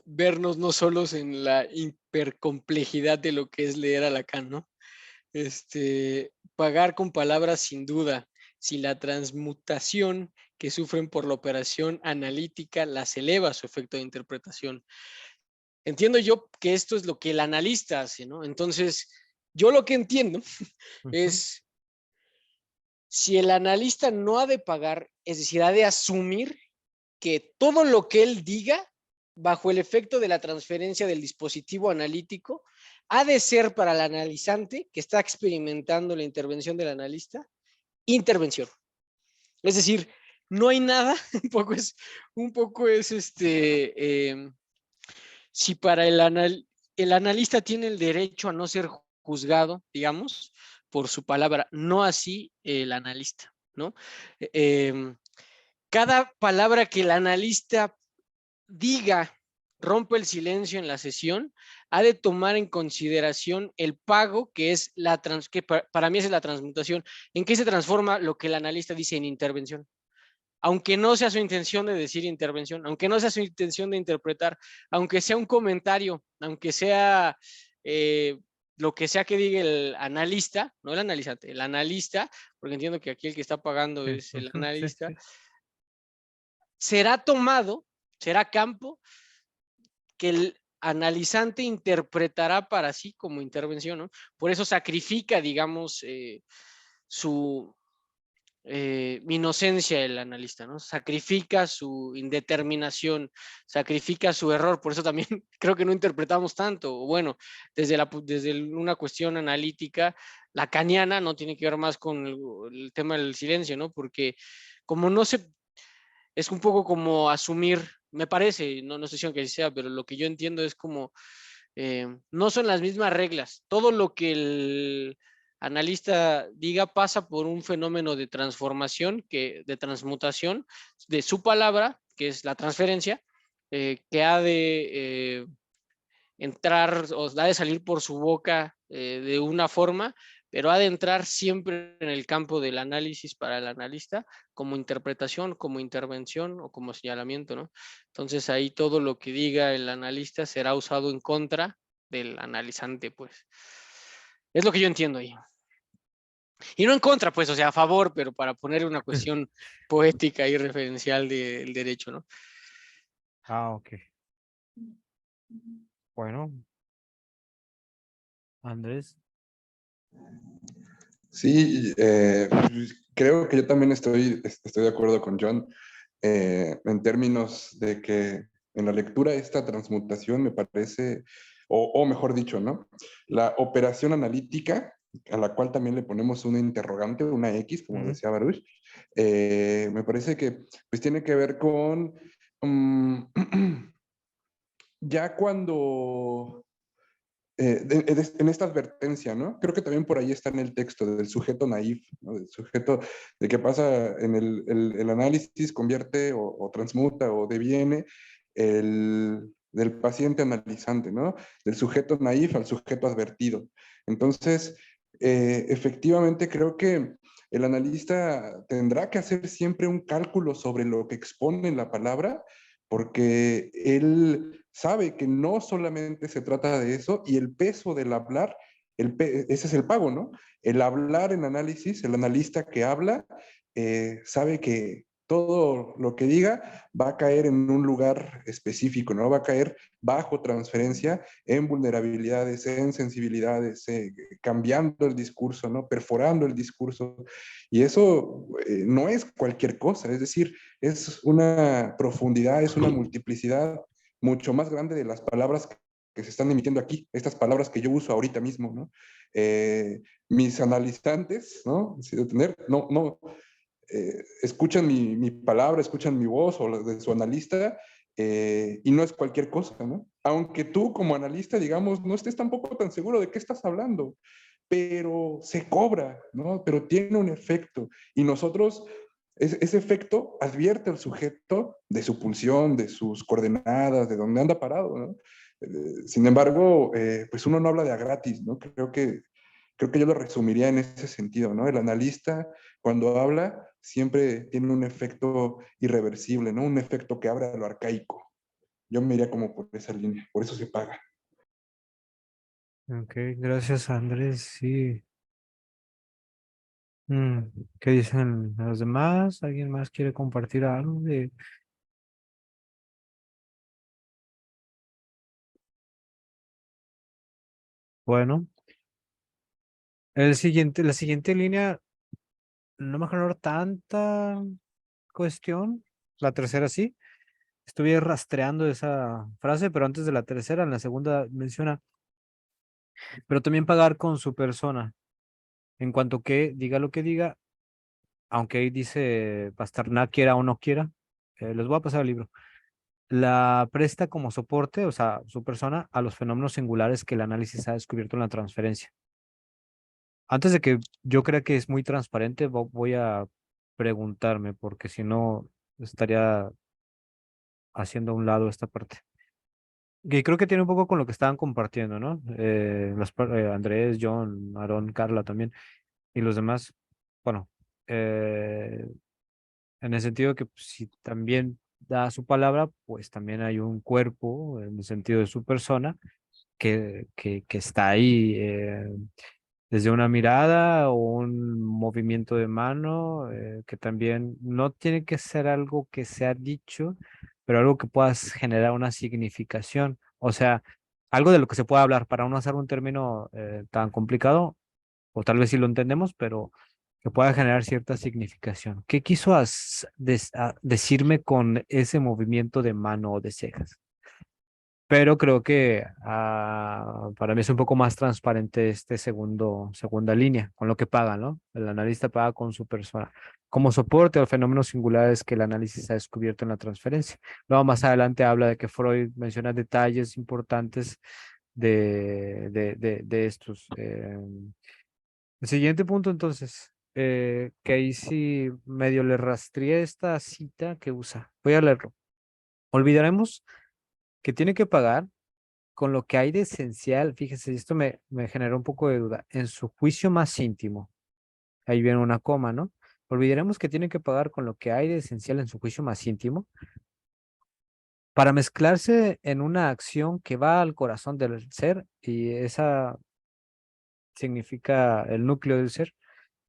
vernos no solos en la hipercomplejidad de lo que es leer a Lacan, ¿no? Pagar con palabras sin duda, si la transmutación que sufren por la operación analítica las eleva a su efecto de interpretación. Entiendo yo que esto es lo que el analista hace, ¿no? Entonces, yo lo que entiendo Ujú. es, si el analista no ha de pagar, es decir, ha de asumir que todo lo que él diga, bajo el efecto de la transferencia del dispositivo analítico, ha de ser para el analizante que está experimentando la intervención del analista, intervención. Es decir, no hay nada, un poco es si para el analista tiene el derecho a no ser juzgado, digamos, por su palabra, no así el analista, ¿no? Cada palabra que el analista diga rompe el silencio en la sesión, ha de tomar en consideración el pago, que es que para mí es la transmutación. ¿En qué se transforma lo que el analista dice en intervención? Aunque no sea su intención de decir intervención, aunque no sea su intención de interpretar, aunque sea un comentario, aunque sea lo que sea que diga el analista, no el analizante, el analista, porque entiendo que aquí el que está pagando Sí, es el ujú, sí, analista, sí. será tomado, será campo que el analizante interpretará para sí como intervención, ¿no? Por eso sacrifica, digamos, su inocencia el analista, ¿no? Sacrifica su indeterminación, sacrifica su error, por eso también creo que no interpretamos tanto, o bueno, desde una cuestión analítica lacaniana no tiene que ver más con el tema del silencio, ¿no? Porque como no se es un poco como asumir, me parece, no sé si aunque sea, pero lo que yo entiendo es como, no son las mismas reglas. Todo lo que el analista diga pasa por un fenómeno de transformación, de transmutación de su palabra, que es la transferencia, que ha de entrar o ha de salir por su boca de una forma, pero ha de entrar siempre en el campo del análisis para el analista como interpretación, como intervención o como señalamiento, ¿no? Entonces ahí todo lo que diga el analista será usado en contra del analizante, pues. Es lo que yo entiendo ahí. Y no en contra, pues, o sea, a favor, pero para poner una cuestión poética y referencial del derecho, ¿no? Ah, ok. Bueno, Andrés. Sí, creo que yo también estoy de acuerdo con John en términos de que en la lectura esta transmutación me parece, o mejor dicho, ¿no? La operación analítica, a la cual también le ponemos una interrogante, una X, como Ujú. decía Baruch, me parece que pues tiene que ver con ya cuando en esta advertencia, ¿no? Creo que también por ahí está en el texto del sujeto naif, ¿no? Del sujeto de que pasa en el análisis, convierte o transmuta o deviene del paciente analizante, ¿no? Del sujeto naif al sujeto advertido. Entonces, efectivamente creo que el analista tendrá que hacer siempre un cálculo sobre lo que expone en la palabra, porque él sabe que no solamente se trata de eso y el peso del hablar, ese es el pago, ¿no? El hablar en análisis, el analista que habla, sabe que todo lo que diga va a caer en un lugar específico, ¿no? Va a caer bajo transferencia en vulnerabilidades, en sensibilidades, cambiando el discurso, ¿no? Perforando el discurso. Y eso no es cualquier cosa, es decir, es una profundidad, es una multiplicidad mucho más grande de las palabras que se están emitiendo aquí, estas palabras que yo uso ahorita mismo, ¿no? Mis analizantes, ¿no? Escuchan mi palabra, escuchan mi voz o la de su analista, y no es cualquier cosa, ¿no? Aunque tú como analista, digamos, no estés tampoco tan seguro de qué estás hablando, pero se cobra, ¿no? Pero tiene un efecto. Y nosotros, ese efecto advierte al sujeto de su pulsión, de sus coordenadas, de dónde anda parado, ¿no? Sin embargo, pues uno no habla de a gratis, ¿no? Creo que yo lo resumiría en ese sentido, ¿no? El analista, cuando habla, siempre tiene un efecto irreversible, ¿no? Un efecto que abre a lo arcaico. Yo me iría como por esa línea, por eso se paga. Ok, gracias Andrés. Sí. Mm, ¿Qué dicen los demás? ¿Alguien más quiere compartir algo de... Bueno, la siguiente línea no me generó tanta cuestión. La tercera sí. Estuve rastreando esa frase, pero antes de la tercera, en la segunda menciona, pero también pagar con su persona. En cuanto que diga lo que diga, aunque ahí dice Pasternak quiera o no quiera, les voy a pasar el libro. La presta como soporte, o sea, su persona, a los fenómenos singulares que el análisis ha descubierto en la transferencia. Antes de que yo crea que es muy transparente, voy a preguntarme, porque si no, estaría haciendo a un lado esta parte. Y creo que tiene un poco con lo que estaban compartiendo, ¿no? Andrés, John, Aaron, Carla también, y los demás. Bueno, eh, en el sentido que pues, si también da su palabra, pues también hay un cuerpo, en el sentido de su persona, que está ahí desde una mirada o un movimiento de mano, que también no tiene que ser algo que se ha dicho, pero algo que puedas generar una significación. O sea, algo de lo que se pueda hablar para no hacer un término tan complicado, o tal vez sí lo entendemos, pero que pueda generar cierta significación. ¿Qué quiso decirme con ese movimiento de mano o de cejas? Pero creo que para mí es un poco más transparente este segunda línea, con lo que paga, ¿no? El analista paga con su persona, como soporte a los fenómenos singulares que el análisis ha descubierto en la transferencia. Luego más adelante habla de que Freud menciona detalles importantes de estos. El siguiente punto, entonces, que ahí sí medio le rastreé esta cita que usa. Voy a leerlo. Olvidaremos que tiene que pagar con lo que hay de esencial, fíjese, esto me generó un poco de duda, en su juicio más íntimo, ahí viene una coma, ¿no? Olvidaremos que tiene que pagar con lo que hay de esencial en su juicio más íntimo para mezclarse en una acción que va al corazón del ser y esa significa el núcleo del ser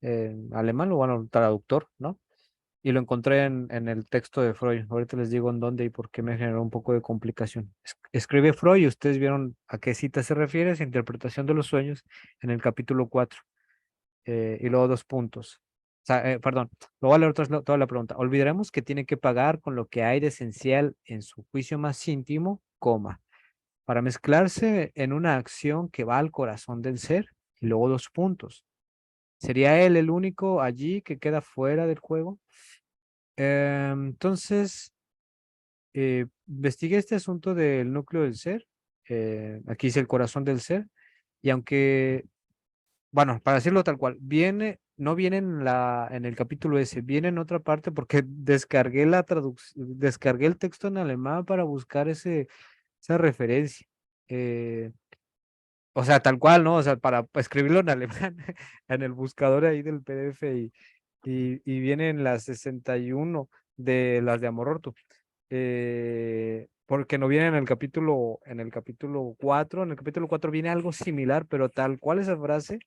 en alemán, o bueno, traductor, ¿no? Y lo encontré en el texto de Freud. Ahorita les digo en dónde y por qué me generó un poco de complicación. Escribe Freud y ustedes vieron a qué cita se refiere, esa interpretación de los sueños en el capítulo 4. Y luego dos puntos. O sea, perdón, lo voy a leer toda la pregunta. Olvidaremos que tiene que pagar con lo que hay de esencial en su juicio más íntimo, coma, para mezclarse en una acción que va al corazón del ser. Y luego dos puntos. ¿Sería él el único allí que queda fuera del juego? Entonces, investigué este asunto del núcleo del ser. Aquí dice el corazón del ser. Y aunque, bueno, para decirlo tal cual, no viene en el capítulo ese, viene en otra parte porque descargué descargué el texto en alemán para buscar esa referencia. Eh, o sea, tal cual, ¿no? O sea, para escribirlo en alemán en el buscador ahí del PDF y vienen las 61 de las de Amororto. Porque no viene en el capítulo 4. En el capítulo 4 viene algo similar, pero tal cual esa frase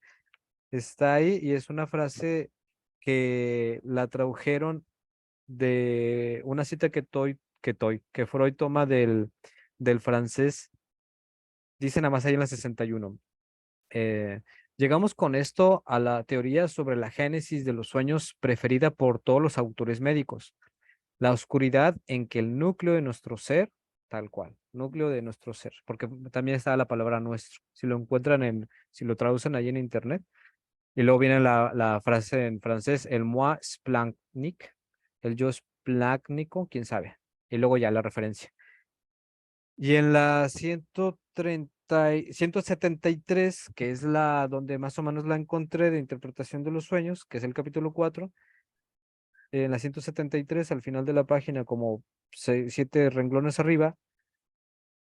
está ahí y es una frase que la tradujeron de una cita que Freud toma del francés. Dice nada más ahí en la 61. Eh, Llegamos con esto a la teoría sobre la génesis de los sueños preferida por todos los autores médicos. La oscuridad en que el núcleo de nuestro ser, tal cual, núcleo de nuestro ser, porque también está la palabra nuestro. Si lo traducen ahí en internet, y luego viene la frase en francés, el moi splanchnique, el yo splanchnico, quién sabe. Y luego ya la referencia. Y en la 173, que es la donde más o menos la encontré de interpretación de los sueños, que es el capítulo 4, en la 173, al final de la página, como 7 renglones arriba,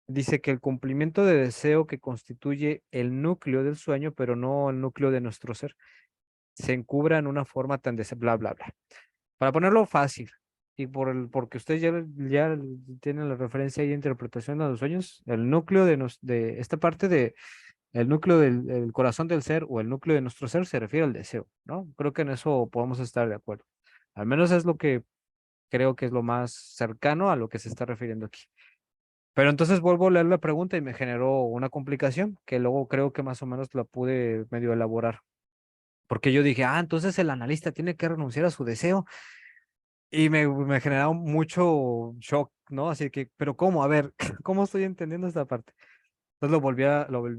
dice que el cumplimiento de deseo que constituye el núcleo del sueño, pero no el núcleo de nuestro ser, se encubra en una forma tan de bla, bla, bla. Para ponerlo fácil, y porque ustedes ya tienen la referencia ahí de interpretación de los sueños, el núcleo de esta parte el núcleo el corazón del ser o el núcleo de nuestro ser se refiere al deseo, ¿no? Creo que en eso podemos estar de acuerdo. Al menos es lo que creo que es lo más cercano a lo que se está refiriendo aquí. Pero entonces vuelvo a leer la pregunta y me generó una complicación que luego creo que más o menos la pude medio elaborar. Porque yo dije, entonces el analista tiene que renunciar a su deseo. Y me generaba mucho shock, ¿no? Así que, pero ¿cómo? A ver, ¿cómo estoy entendiendo esta parte? Entonces lo volví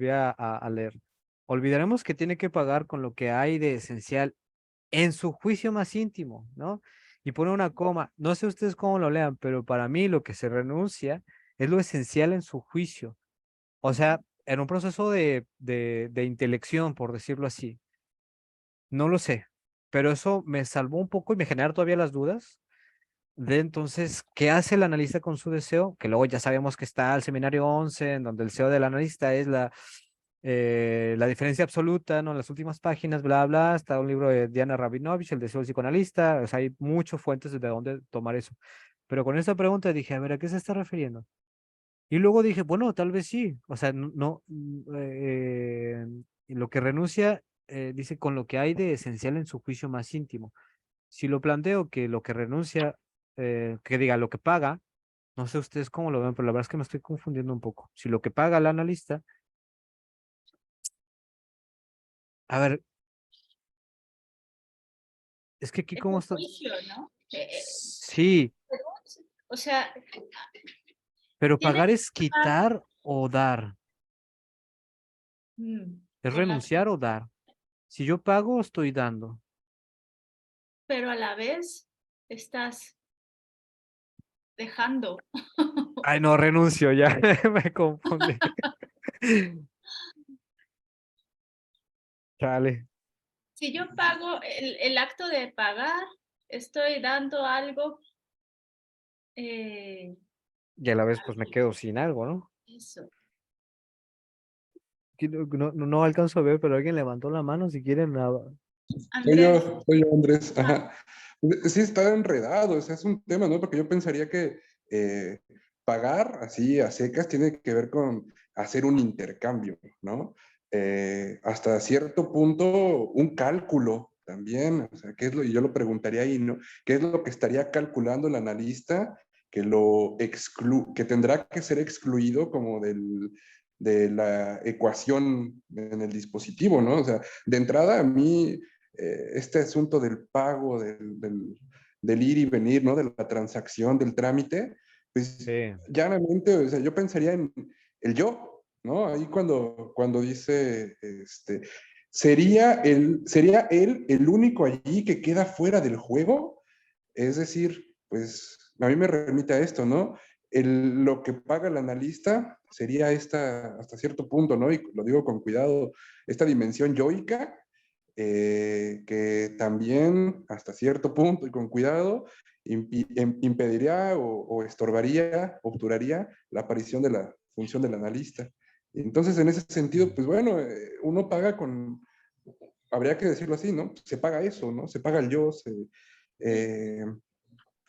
a leer. Olvidaremos que tiene que pagar con lo que hay de esencial en su juicio más íntimo, ¿no? Y pone una coma. No sé ustedes cómo lo lean, pero para mí lo que se renuncia es lo esencial en su juicio. O sea, en un proceso de intelección, por decirlo así. No lo sé, pero eso me salvó un poco y me genera todavía las dudas de entonces, ¿qué hace el analista con su deseo? Que luego ya sabemos que está el seminario 11, en donde el deseo del analista es la diferencia absoluta, ¿no? En las últimas páginas, bla, bla, está un libro de Diana Rabinovich, El deseo del psicoanalista, o sea, hay muchas fuentes de dónde tomar eso. Pero con esta pregunta dije, a ver, ¿a qué se está refiriendo? Y luego dije, bueno, tal vez sí, o sea, y lo que renuncia, dice, con lo que hay de esencial en su juicio más íntimo. Si lo planteo que lo que renuncia, que diga lo que paga, no sé ustedes cómo lo ven, pero la verdad es que me estoy confundiendo un poco. Si lo que paga el analista, a ver, es que aquí Es cómo un está. juicio, ¿no? Sí, O sea, pero tiene pagar que es estar, quitar o dar, es con las, renunciar o dar. Si yo pago, estoy dando. pero a la vez estás dejando. Ay, no, renuncio, ya me confundí. Chale. Si yo pago el acto de pagar, estoy dando algo, eh, Y a la vez, pues me quedo sin algo, ¿no? eso. Aquí no alcanzo a ver, pero alguien levantó la mano si quieren. Andrés, Soy yo, Andrés. Ajá. Sí, está enredado, o sea, es un tema, ¿no? Porque yo pensaría que eh, pagar así a secas tiene que ver con hacer un intercambio, ¿no? Hasta cierto punto, un cálculo también, o sea, ¿qué es lo? Y yo lo preguntaría ahí, ¿no? ¿Qué es lo que estaría calculando el analista que tendrá que ser excluido como de la ecuación en el dispositivo, ¿no? O sea, de entrada a mí este asunto del pago, del ir y venir, ¿no? De la transacción, del trámite, pues Sí. llanamente, o sea, yo pensaría en el yo, ¿no? Ahí cuando dice, ¿sería él el único allí que queda fuera del juego? Es decir, pues a mí me remite a esto, ¿no? Lo que paga el analista sería esta, hasta cierto punto, ¿no? Y lo digo con cuidado, esta dimensión yoica que también hasta cierto punto y con cuidado impediría o estorbaría, obturaría la aparición de la función del analista. Entonces, en ese sentido, pues bueno, uno paga habría que decirlo así, ¿no? Se paga eso, ¿no? Se paga el yo, eh,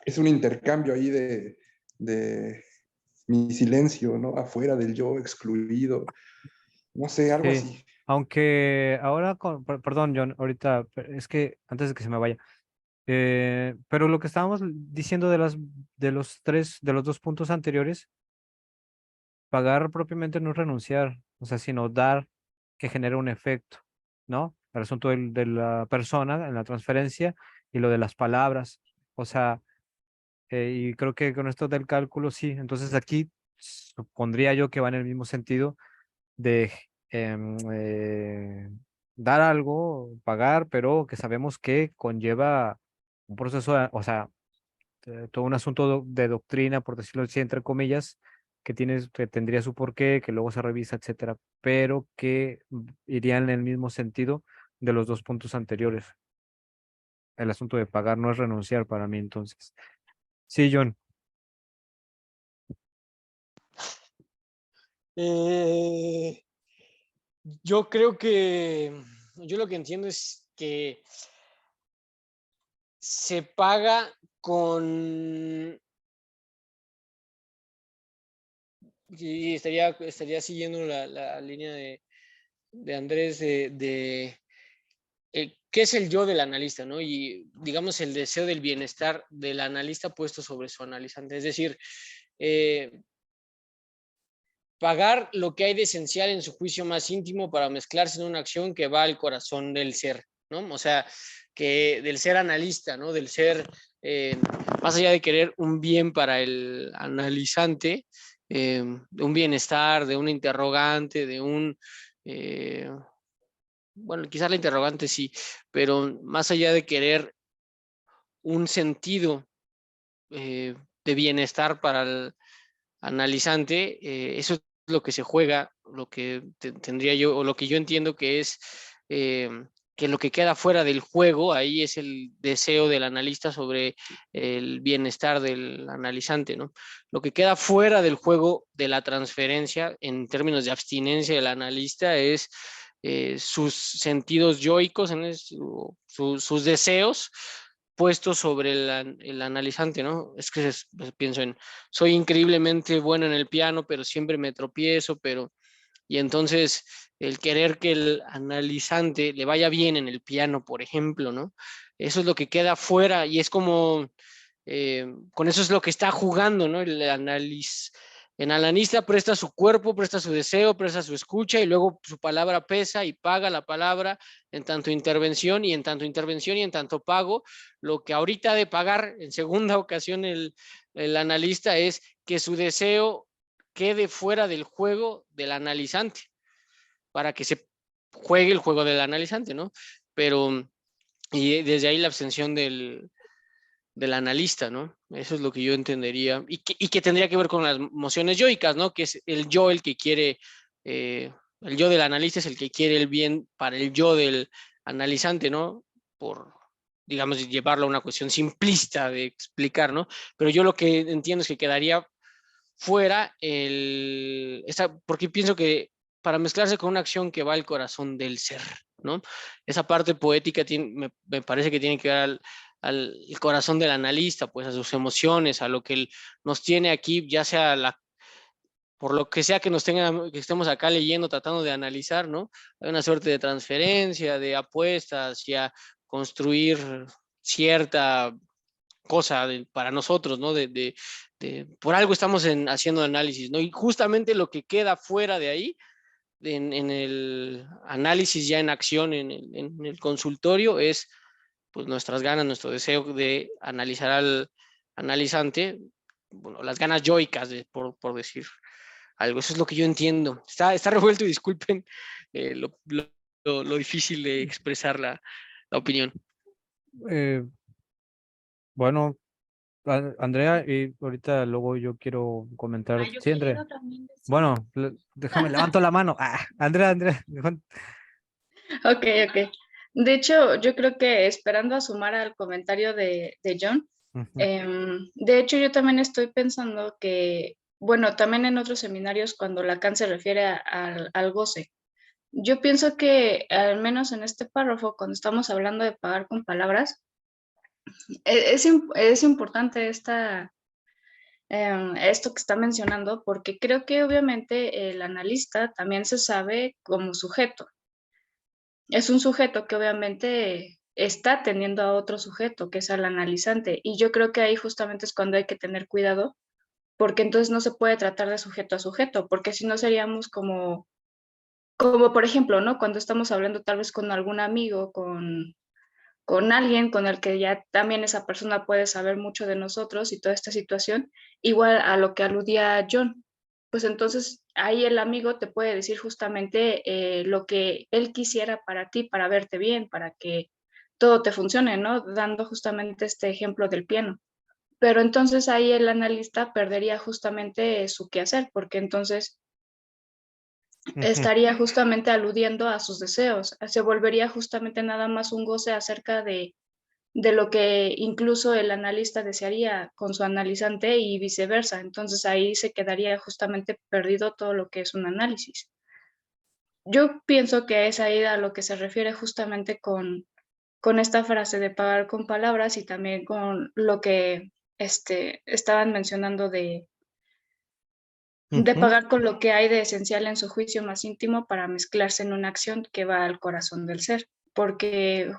es un intercambio ahí de mi silencio, ¿no? Afuera del yo excluido, no sé, algo Sí, así. aunque ahora, perdón, John, ahorita, es que antes de que se me vaya, pero lo que estábamos diciendo de los dos puntos anteriores, pagar propiamente no es renunciar, o sea, sino dar que genere un efecto, ¿no? El asunto de la persona en la transferencia y lo de las palabras, o sea, y creo que con esto del cálculo, sí, entonces aquí supondría yo que va en el mismo sentido de dar algo, pagar, pero que sabemos que conlleva un proceso, o sea, todo un asunto de doctrina, por decirlo así, entre comillas, que tendría su porqué, que luego se revisa, etcétera, pero que irían en el mismo sentido de los dos puntos anteriores. El asunto de pagar no es renunciar para mí, entonces. Sí, John. Eh, yo creo que, yo lo que entiendo es que se paga con... Y estaría siguiendo la línea de Andrés ¿qué es el yo del analista, ¿no? Y digamos el deseo del bienestar del analista puesto sobre su analizante. Es decir, pagar lo que hay de esencial en su juicio más íntimo para mezclarse en una acción que va al corazón del ser, ¿no? O sea, que del ser analista, ¿no? Del ser, más allá de querer un bien para el analizante, de un bienestar, de un interrogante, de un... bueno, quizás la interrogante sí, pero más allá de querer un sentido de bienestar para el analizante, eso es lo que se juega, lo que tendría yo, o lo que yo entiendo que es eh, que lo que queda fuera del juego, ahí es el deseo del analista sobre el bienestar del analizante, ¿no? Lo que queda fuera del juego de la transferencia, en términos de abstinencia del analista, es sus sentidos yoicos, sus deseos puestos sobre el analizante, ¿no? Es que pienso en, soy increíblemente bueno en el piano, pero siempre me tropiezo, y entonces el querer que el analizante le vaya bien en el piano, por ejemplo, ¿no? Eso es lo que queda fuera y es como, con eso es lo que está jugando, ¿no? El analista presta su cuerpo, presta su deseo, presta su escucha y luego su palabra pesa y paga la palabra en tanto intervención y en tanto intervención y en tanto pago. Lo que ahorita ha de pagar en segunda ocasión el analista es que su deseo quede fuera del juego del analizante para que se juegue el juego del analizante, ¿no? Pero, y desde ahí la abstención del analista, ¿no? Eso es lo que yo entendería y que tendría que ver con las emociones yoicas, ¿no? Que es el yo el que quiere, el yo del analista es el que quiere el bien para el yo del analizante, ¿no? Por, digamos, llevarlo a una cuestión simplista de explicar, ¿no? Pero yo lo que entiendo es que quedaría fuera porque pienso que para mezclarse con una acción que va al corazón del ser, ¿no? Esa parte poética me parece que tiene que ver al corazón del analista, pues a sus emociones, a lo que él nos tiene aquí, ya sea por lo que sea que que estemos acá leyendo, tratando de analizar, ¿no? Hay una suerte de transferencia, de apuesta hacia construir cierta cosa para nosotros, ¿no? Por algo estamos haciendo análisis, ¿no? Y justamente lo que queda fuera de ahí, en el análisis ya en acción, en el consultorio, es pues nuestras ganas, nuestro deseo de analizar al analizante, bueno, las ganas yoicas, por decir algo. Eso es lo que yo entiendo. Está revuelto y disculpen lo difícil de expresar la opinión. Bueno, Andrea, y ahorita luego yo quiero comentar. Yo Sí, Andrea. quiero también decir. Bueno, déjame, levanto la mano. Andrea. Ok, ok. De hecho, yo creo que esperando a sumar al comentario de John, Ujú. de hecho yo también estoy pensando que, bueno, también en otros seminarios cuando Lacan se refiere al goce, yo pienso que al menos en este párrafo, cuando estamos hablando de pagar con palabras, es importante esto que está mencionando porque creo que obviamente el analista también se sabe como sujeto. Es un sujeto que obviamente está atendiendo a otro sujeto, que es al analizante. Y yo creo que ahí justamente es cuando hay que tener cuidado, porque entonces no se puede tratar de sujeto a sujeto, porque si no seríamos como por ejemplo, ¿no? Cuando estamos hablando tal vez con algún amigo, con alguien con el que ya también esa persona puede saber mucho de nosotros y toda esta situación, igual a lo que aludía John. Pues entonces ahí el amigo te puede decir justamente lo que él quisiera para ti, para verte bien, para que todo te funcione, ¿no? Dando justamente este ejemplo del piano. Pero entonces ahí el analista perdería justamente su quehacer, porque entonces Ujú. estaría justamente aludiendo a sus deseos, se volvería justamente nada más un goce acerca de lo que incluso el analista desearía con su analizante y viceversa. Entonces ahí se quedaría justamente perdido todo lo que es un análisis. Yo pienso que es ahí a lo que se refiere justamente con esta frase de pagar con palabras y también con lo que estaban mencionando de Ujú. pagar con lo que hay de esencial en su juicio más íntimo para mezclarse en una acción que va al corazón del ser, porque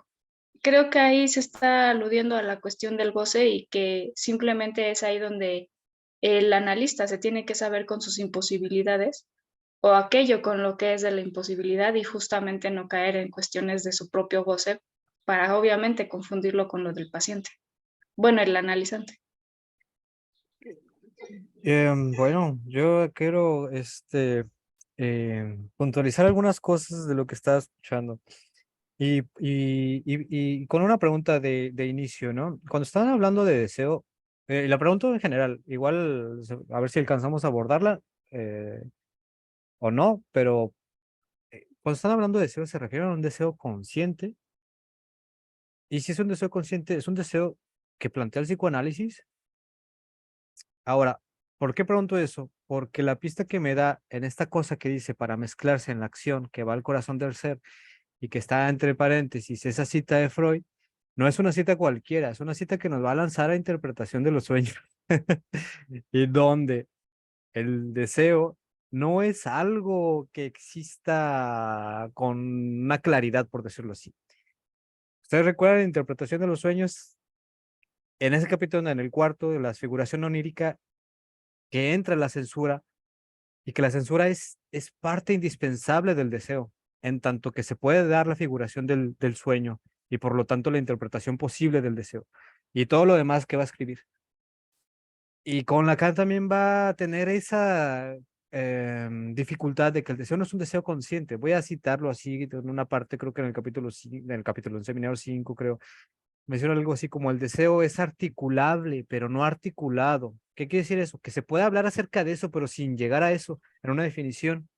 creo que ahí se está aludiendo a la cuestión del goce y que simplemente es ahí donde el analista se tiene que saber con sus imposibilidades o aquello con lo que es de la imposibilidad y justamente no caer en cuestiones de su propio goce para obviamente confundirlo con lo del paciente. Bueno, el analizante. Bueno, yo quiero puntualizar algunas cosas de lo que estaba escuchando. Y con una pregunta de inicio, ¿no? Cuando estaban hablando de deseo, la pregunta en general, igual a ver si alcanzamos a abordarla o no, pero cuando están hablando de deseo, ¿se refieren a un deseo consciente? Y si es un deseo consciente, ¿es un deseo que plantea el psicoanálisis? Ahora, ¿por qué pregunto eso? Porque la pista que me da en esta cosa que dice para mezclarse en la acción que va al corazón del ser y que está entre paréntesis, esa cita de Freud, no es una cita cualquiera, es una cita que nos va a lanzar a interpretación de los sueños. Y donde el deseo no es algo que exista con una claridad, por decirlo así. ¿Ustedes recuerdan la interpretación de los sueños? En ese capítulo, en el cuarto, de la figuración onírica, que entra la censura y que la censura es parte indispensable del deseo, en tanto que se puede dar la figuración del sueño y por lo tanto la interpretación posible del deseo y todo lo demás que va a escribir. Y con Lacan también va a tener esa dificultad de que el deseo no es un deseo consciente. Voy a citarlo así en una parte, creo que en el capítulo, en Seminario 5, creo, menciona algo así como el deseo es articulable, pero no articulado. ¿Qué quiere decir eso? Que se puede hablar acerca de eso, pero sin llegar a eso, en una definición.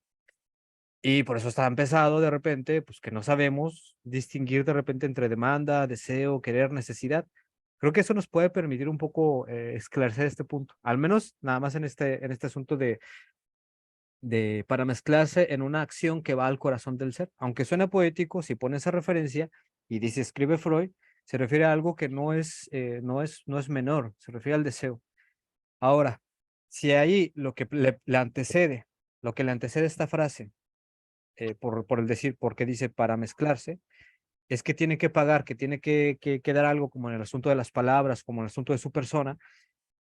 Y por eso está empezado de repente, pues que no sabemos distinguir de repente entre demanda, deseo, querer, necesidad. Creo que eso nos puede permitir un poco esclarecer este punto, al menos nada más en este asunto de para mezclarse en una acción que va al corazón del ser. Aunque suena poético, si pone esa referencia y dice escribe Freud, se refiere a algo que no es menor, se refiere al deseo. Ahora, si ahí lo que le antecede, lo que le antecede esta frase, por el decir, porque dice para mezclarse, es que tiene que pagar, que tiene que dar algo como en el asunto de las palabras, como en el asunto de su persona.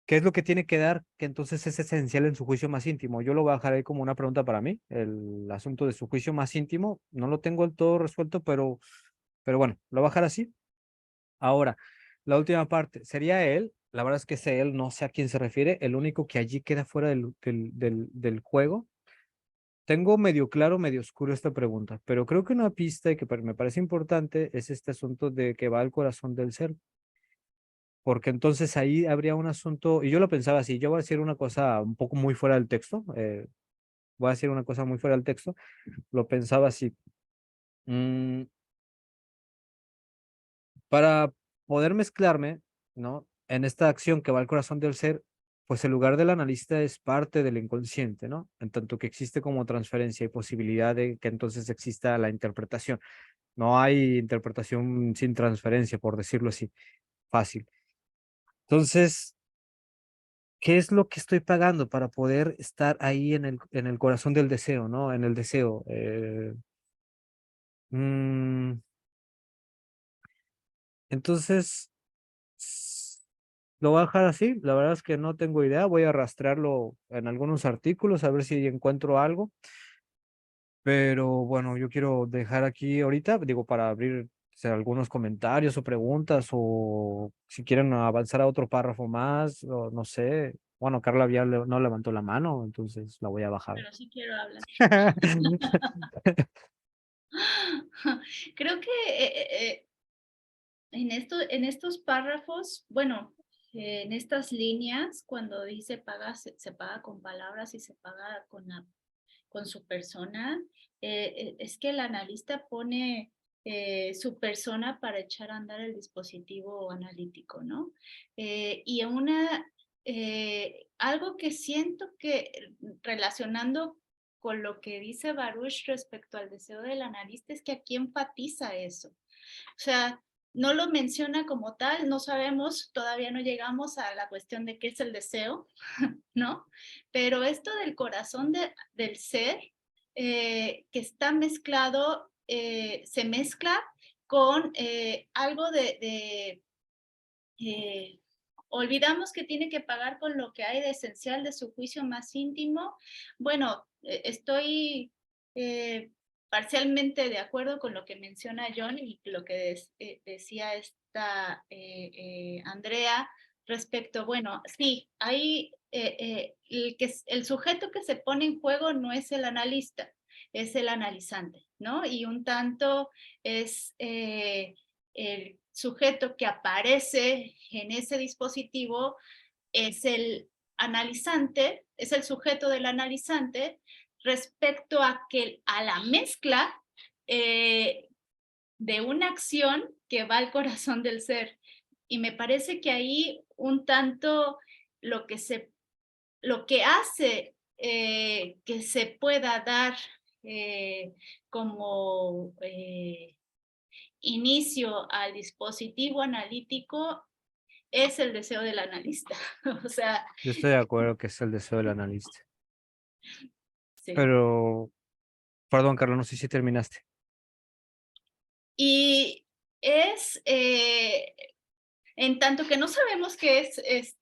¿Qué es lo que tiene que dar? Que entonces es esencial en su juicio más íntimo. Yo lo voy a dejar ahí como una pregunta para mí. El asunto de su juicio más íntimo, no lo tengo del todo resuelto, pero bueno, lo voy a dejar así. Ahora, la última parte, ¿sería él? La verdad es que ese él, no sé a quién se refiere, el único que allí queda fuera del juego. Tengo medio claro, medio oscuro esta pregunta, pero creo que una pista y que me parece importante es este asunto de que va al corazón del ser, porque entonces ahí habría un asunto, y yo lo pensaba así, yo voy a decir una cosa un poco muy fuera del texto, voy a decir una cosa muy fuera del texto, lo pensaba así. mm, para poder mezclarme, ¿no? En esta acción que va al corazón del ser, pues el lugar del analista es parte del inconsciente, ¿no? En tanto que existe como transferencia y posibilidad de que entonces exista la interpretación. No hay interpretación sin transferencia, por decirlo así, fácil. Entonces, ¿qué es lo que estoy pagando para poder estar ahí en el corazón del deseo, ¿no? En el deseo. Mm, entonces, lo voy a dejar así. La verdad es que no tengo idea. Voy a rastrearlo en algunos artículos a ver si encuentro algo. Pero bueno, yo quiero dejar aquí ahorita, digo, para abrir algunos comentarios o preguntas o si quieren avanzar a otro párrafo más, o no sé. Bueno, Carla ya no levantó la mano, entonces la voy a bajar. Pero sí quiero hablar. Creo que en estos párrafos, bueno, en estas líneas, cuando dice paga, se paga con palabras y se paga con su persona, es que el analista pone su persona para echar a andar el dispositivo analítico, ¿no? Y algo que siento que relacionando con lo que dice Baruch respecto al deseo del analista es que aquí enfatiza eso. O sea, no lo menciona como tal, no sabemos, todavía no llegamos a la cuestión de qué es el deseo, ¿no? Pero esto del corazón del ser, que está mezclado, se mezcla con algo olvidamos que tiene que pagar con lo que hay de esencial de su juicio más íntimo. Bueno, estoy parcialmente de acuerdo con lo que menciona John y lo que decía esta Andrea respecto, bueno, sí, hay el sujeto que se pone en juego no es el analista, es el analizante, ¿no? Y un tanto es el sujeto que aparece en ese dispositivo es el analizante, es el sujeto del analizante respecto a la mezcla de una acción que va al corazón del ser. Y me parece que ahí un tanto lo que hace que se pueda dar como inicio al dispositivo analítico es el deseo del analista. O sea, Yo estoy de acuerdo que es el deseo del analista. sí. Pero, perdón, Carlos, no sé si terminaste. Y es, en tanto que no sabemos qué es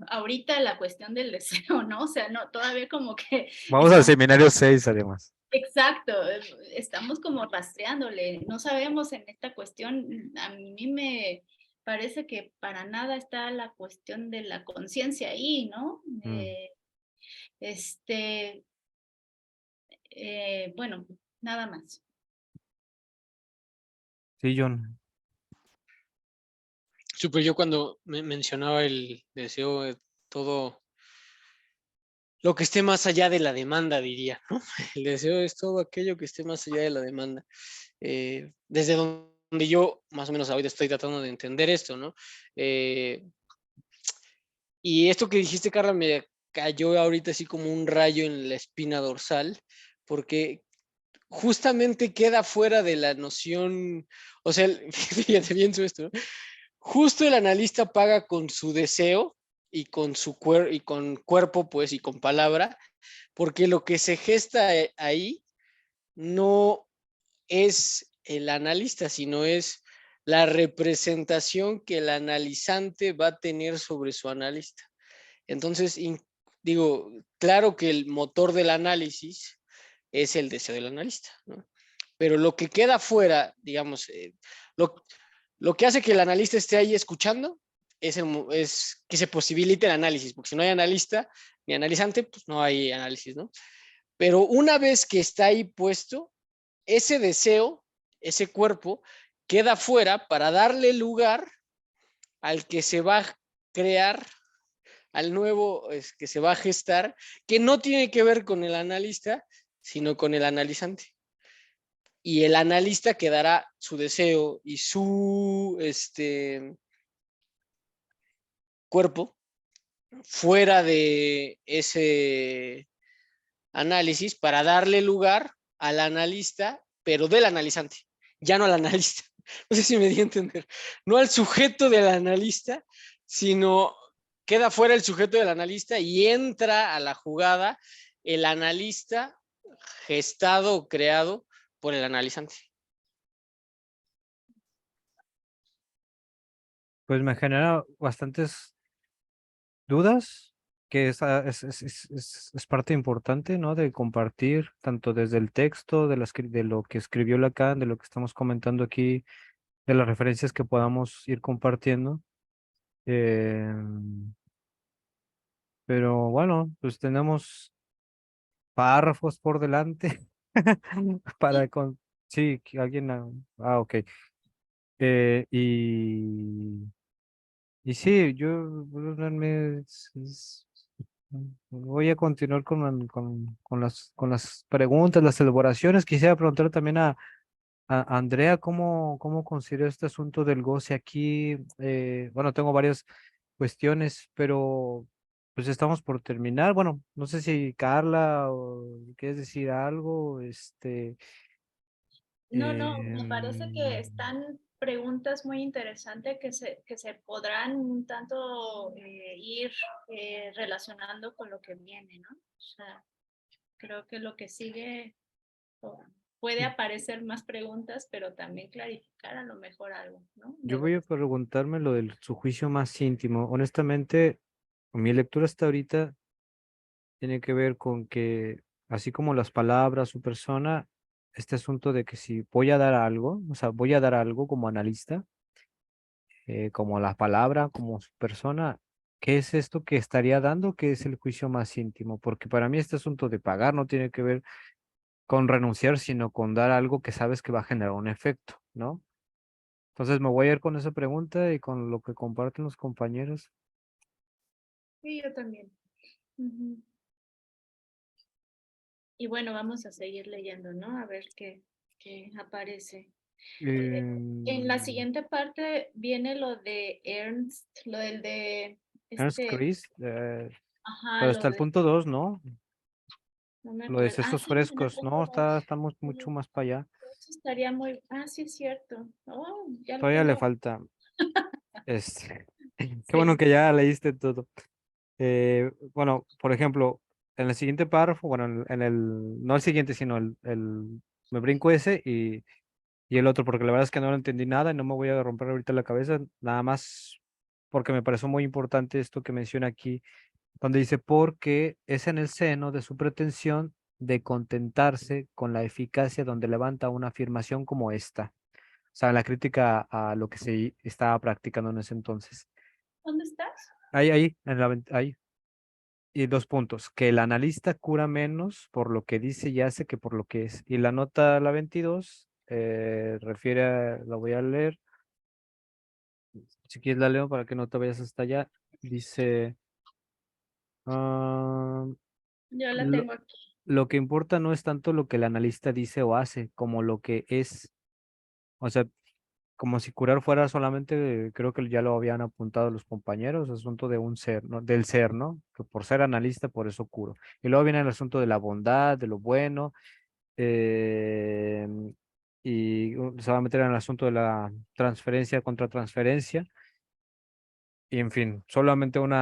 ahorita la cuestión del deseo, ¿no? O sea, no, todavía como que Vamos al seminario 6, además. exacto, estamos como rastreándole, no sabemos en esta cuestión, a mí me parece que para nada está la cuestión de la conciencia ahí, ¿no? Bueno, nada más. Sí, John. Supe yo cuando mencionaba el deseo de todo lo que esté más allá de la demanda, diría, ¿no? El deseo es todo aquello que esté más allá de la demanda. Desde donde yo más o menos ahorita estoy tratando de entender esto, ¿no? Y esto que dijiste, Carla, me cayó ahorita así como un rayo en la espina dorsal, porque justamente queda fuera de la noción, o sea, fíjate bien esto, ¿no? Justo el analista paga con su deseo y con su y con cuerpo, pues, y con palabra, porque lo que se gesta ahí no es el analista, sino es la representación que el analizante va a tener sobre su analista. Entonces, digo, claro que el motor del análisis es el deseo del analista, ¿no? Pero lo que queda fuera, digamos, lo que hace que el analista esté ahí escuchando es que se posibilite el análisis, porque si no hay analista ni analizante, pues no hay análisis, ¿no? Pero una vez que está ahí puesto, ese deseo, ese cuerpo, queda fuera para darle lugar al que se va a crear, al nuevo que se va a gestar, que no tiene que ver con el analista, sino con el analizante. Y el analista quedará su deseo y su cuerpo fuera de ese análisis para darle lugar al analista, pero del analizante, ya no al analista. No sé si me di a entender. No al sujeto del analista, sino queda fuera el sujeto del analista y entra a la jugada el analista gestado o creado por el analizante. Pues me genera bastantes dudas, que es parte importante, ¿no? De compartir, tanto desde el texto, de lo que escribió Lacan, de lo que estamos comentando aquí, de las referencias que podamos ir compartiendo. Eh, pero bueno, pues tenemos párrafos por delante para sí, que alguien... ok. Eh, y, y sí, yo voy a continuar con las preguntas, las elaboraciones. Quisiera preguntar también a Andrea cómo considera este asunto del goce aquí. Bueno, tengo varias cuestiones, pero pues estamos por terminar. Bueno, no sé si Carla o quieres decir algo, No, me parece que em, están preguntas muy interesantes que se podrán un tanto ir relacionando con lo que viene, ¿no? O sea, creo que lo que sigue puede aparecer más preguntas, pero también clarificar a lo mejor algo, ¿no? De Yo lo voy a que... preguntarme lo de su juicio más íntimo. Honestamente, mi lectura hasta ahorita tiene que ver con que, así como las palabras, su persona, este asunto de que si voy a dar algo, o sea, voy a dar algo como analista, como la palabra, como su persona, ¿qué es esto que estaría dando? ¿Qué es el juicio más íntimo? Porque para mí este asunto de pagar no tiene que ver con renunciar, sino con dar algo que sabes que va a generar un efecto, ¿no? Entonces me voy a ir con esa pregunta y con lo que comparten los compañeros. Sí, yo también. Ujú. Y bueno, vamos a seguir leyendo, ¿no? A ver qué aparece. En la Em, siguiente parte viene lo de Ernst, lo del de Ernst este, Chris, ajá, pero lo hasta el de, punto 2, ¿no? no me Lo de acuerdo. Ah, sesos sí, en el frescos, punto no, dos. estamos En mucho el más para allá. punto dos estaría muy, sí es cierto. Oh, ya lo Todavía le tengo. falta, este, qué bueno Sí. que ya leíste todo. Bueno, por ejemplo, en el siguiente párrafo, bueno, no el siguiente, sino me brinco ese y el otro, porque la verdad es que no lo entendí nada y no me voy a romper ahorita la cabeza, nada más porque me pareció muy importante esto que menciona aquí, cuando dice, porque es en el seno de su pretensión de contentarse con la eficacia donde levanta una afirmación como esta. O sea, la crítica a lo que se estaba practicando en ese entonces. ¿Dónde estás? Ahí, ahí. Y dos puntos, que el analista cura menos por lo que dice y hace que por lo que es. Y la nota, la 22, la voy a leer, si quieres la leo para que no te vayas hasta allá. Dice, ah, Yo la lo, tengo aquí. lo que importa no es tanto lo que el analista dice o hace, como lo que es. O sea, como si curar fuera solamente, creo que ya lo habían apuntado los compañeros, asunto de un ser, ¿no? Del ser, ¿no? Que por ser analista, por eso curo. Y luego viene el asunto de la bondad, de lo bueno, eh, y se va a meter en el asunto de la transferencia contra transferencia. Y en fin, solamente un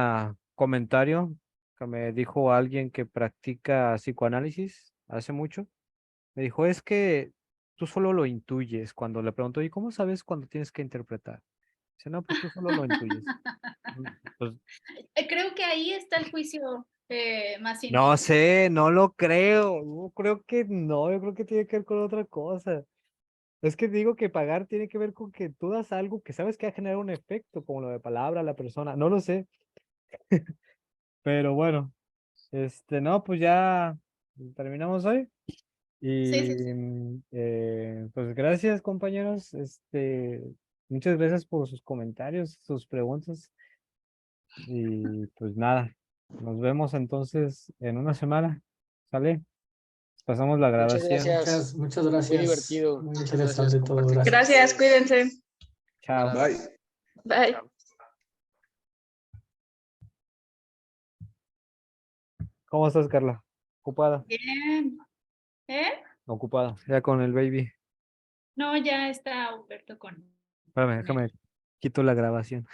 comentario que me dijo alguien que practica psicoanálisis hace mucho. Me dijo, es que tú solo lo intuyes cuando le pregunto, ¿y cómo sabes cuando tienes que interpretar? Dice, no, pues tú solo lo intuyes. Pues Creo que ahí está el juicio más no íntimo. sé, no lo creo. Yo creo que no, yo creo que tiene que ver con otra cosa. Es que digo que pagar tiene que ver con que tú das algo que sabes que va a generar un efecto, como lo de palabra, la persona. No lo sé, pero bueno, no, pues ya terminamos hoy. Sí, sí, Y sí. pues gracias, compañeros. Muchas gracias por sus comentarios, sus preguntas. Y pues nada, nos vemos entonces en una semana. ¿Sale? Pasamos la Muchas grabación. gracias. Muchas Muy gracias. divertido. Muy Muchas gracias. interesante todo. Compartir con Gracias. Gracias, ustedes. cuídense. Chao. Bye. Bye. Chao. ¿Cómo estás, Carla? ¿Ocupada? Bien. ¿Eh? Ocupada. Ya con el baby. No, ya está Humberto con Espérame, él. déjame, quito la grabación.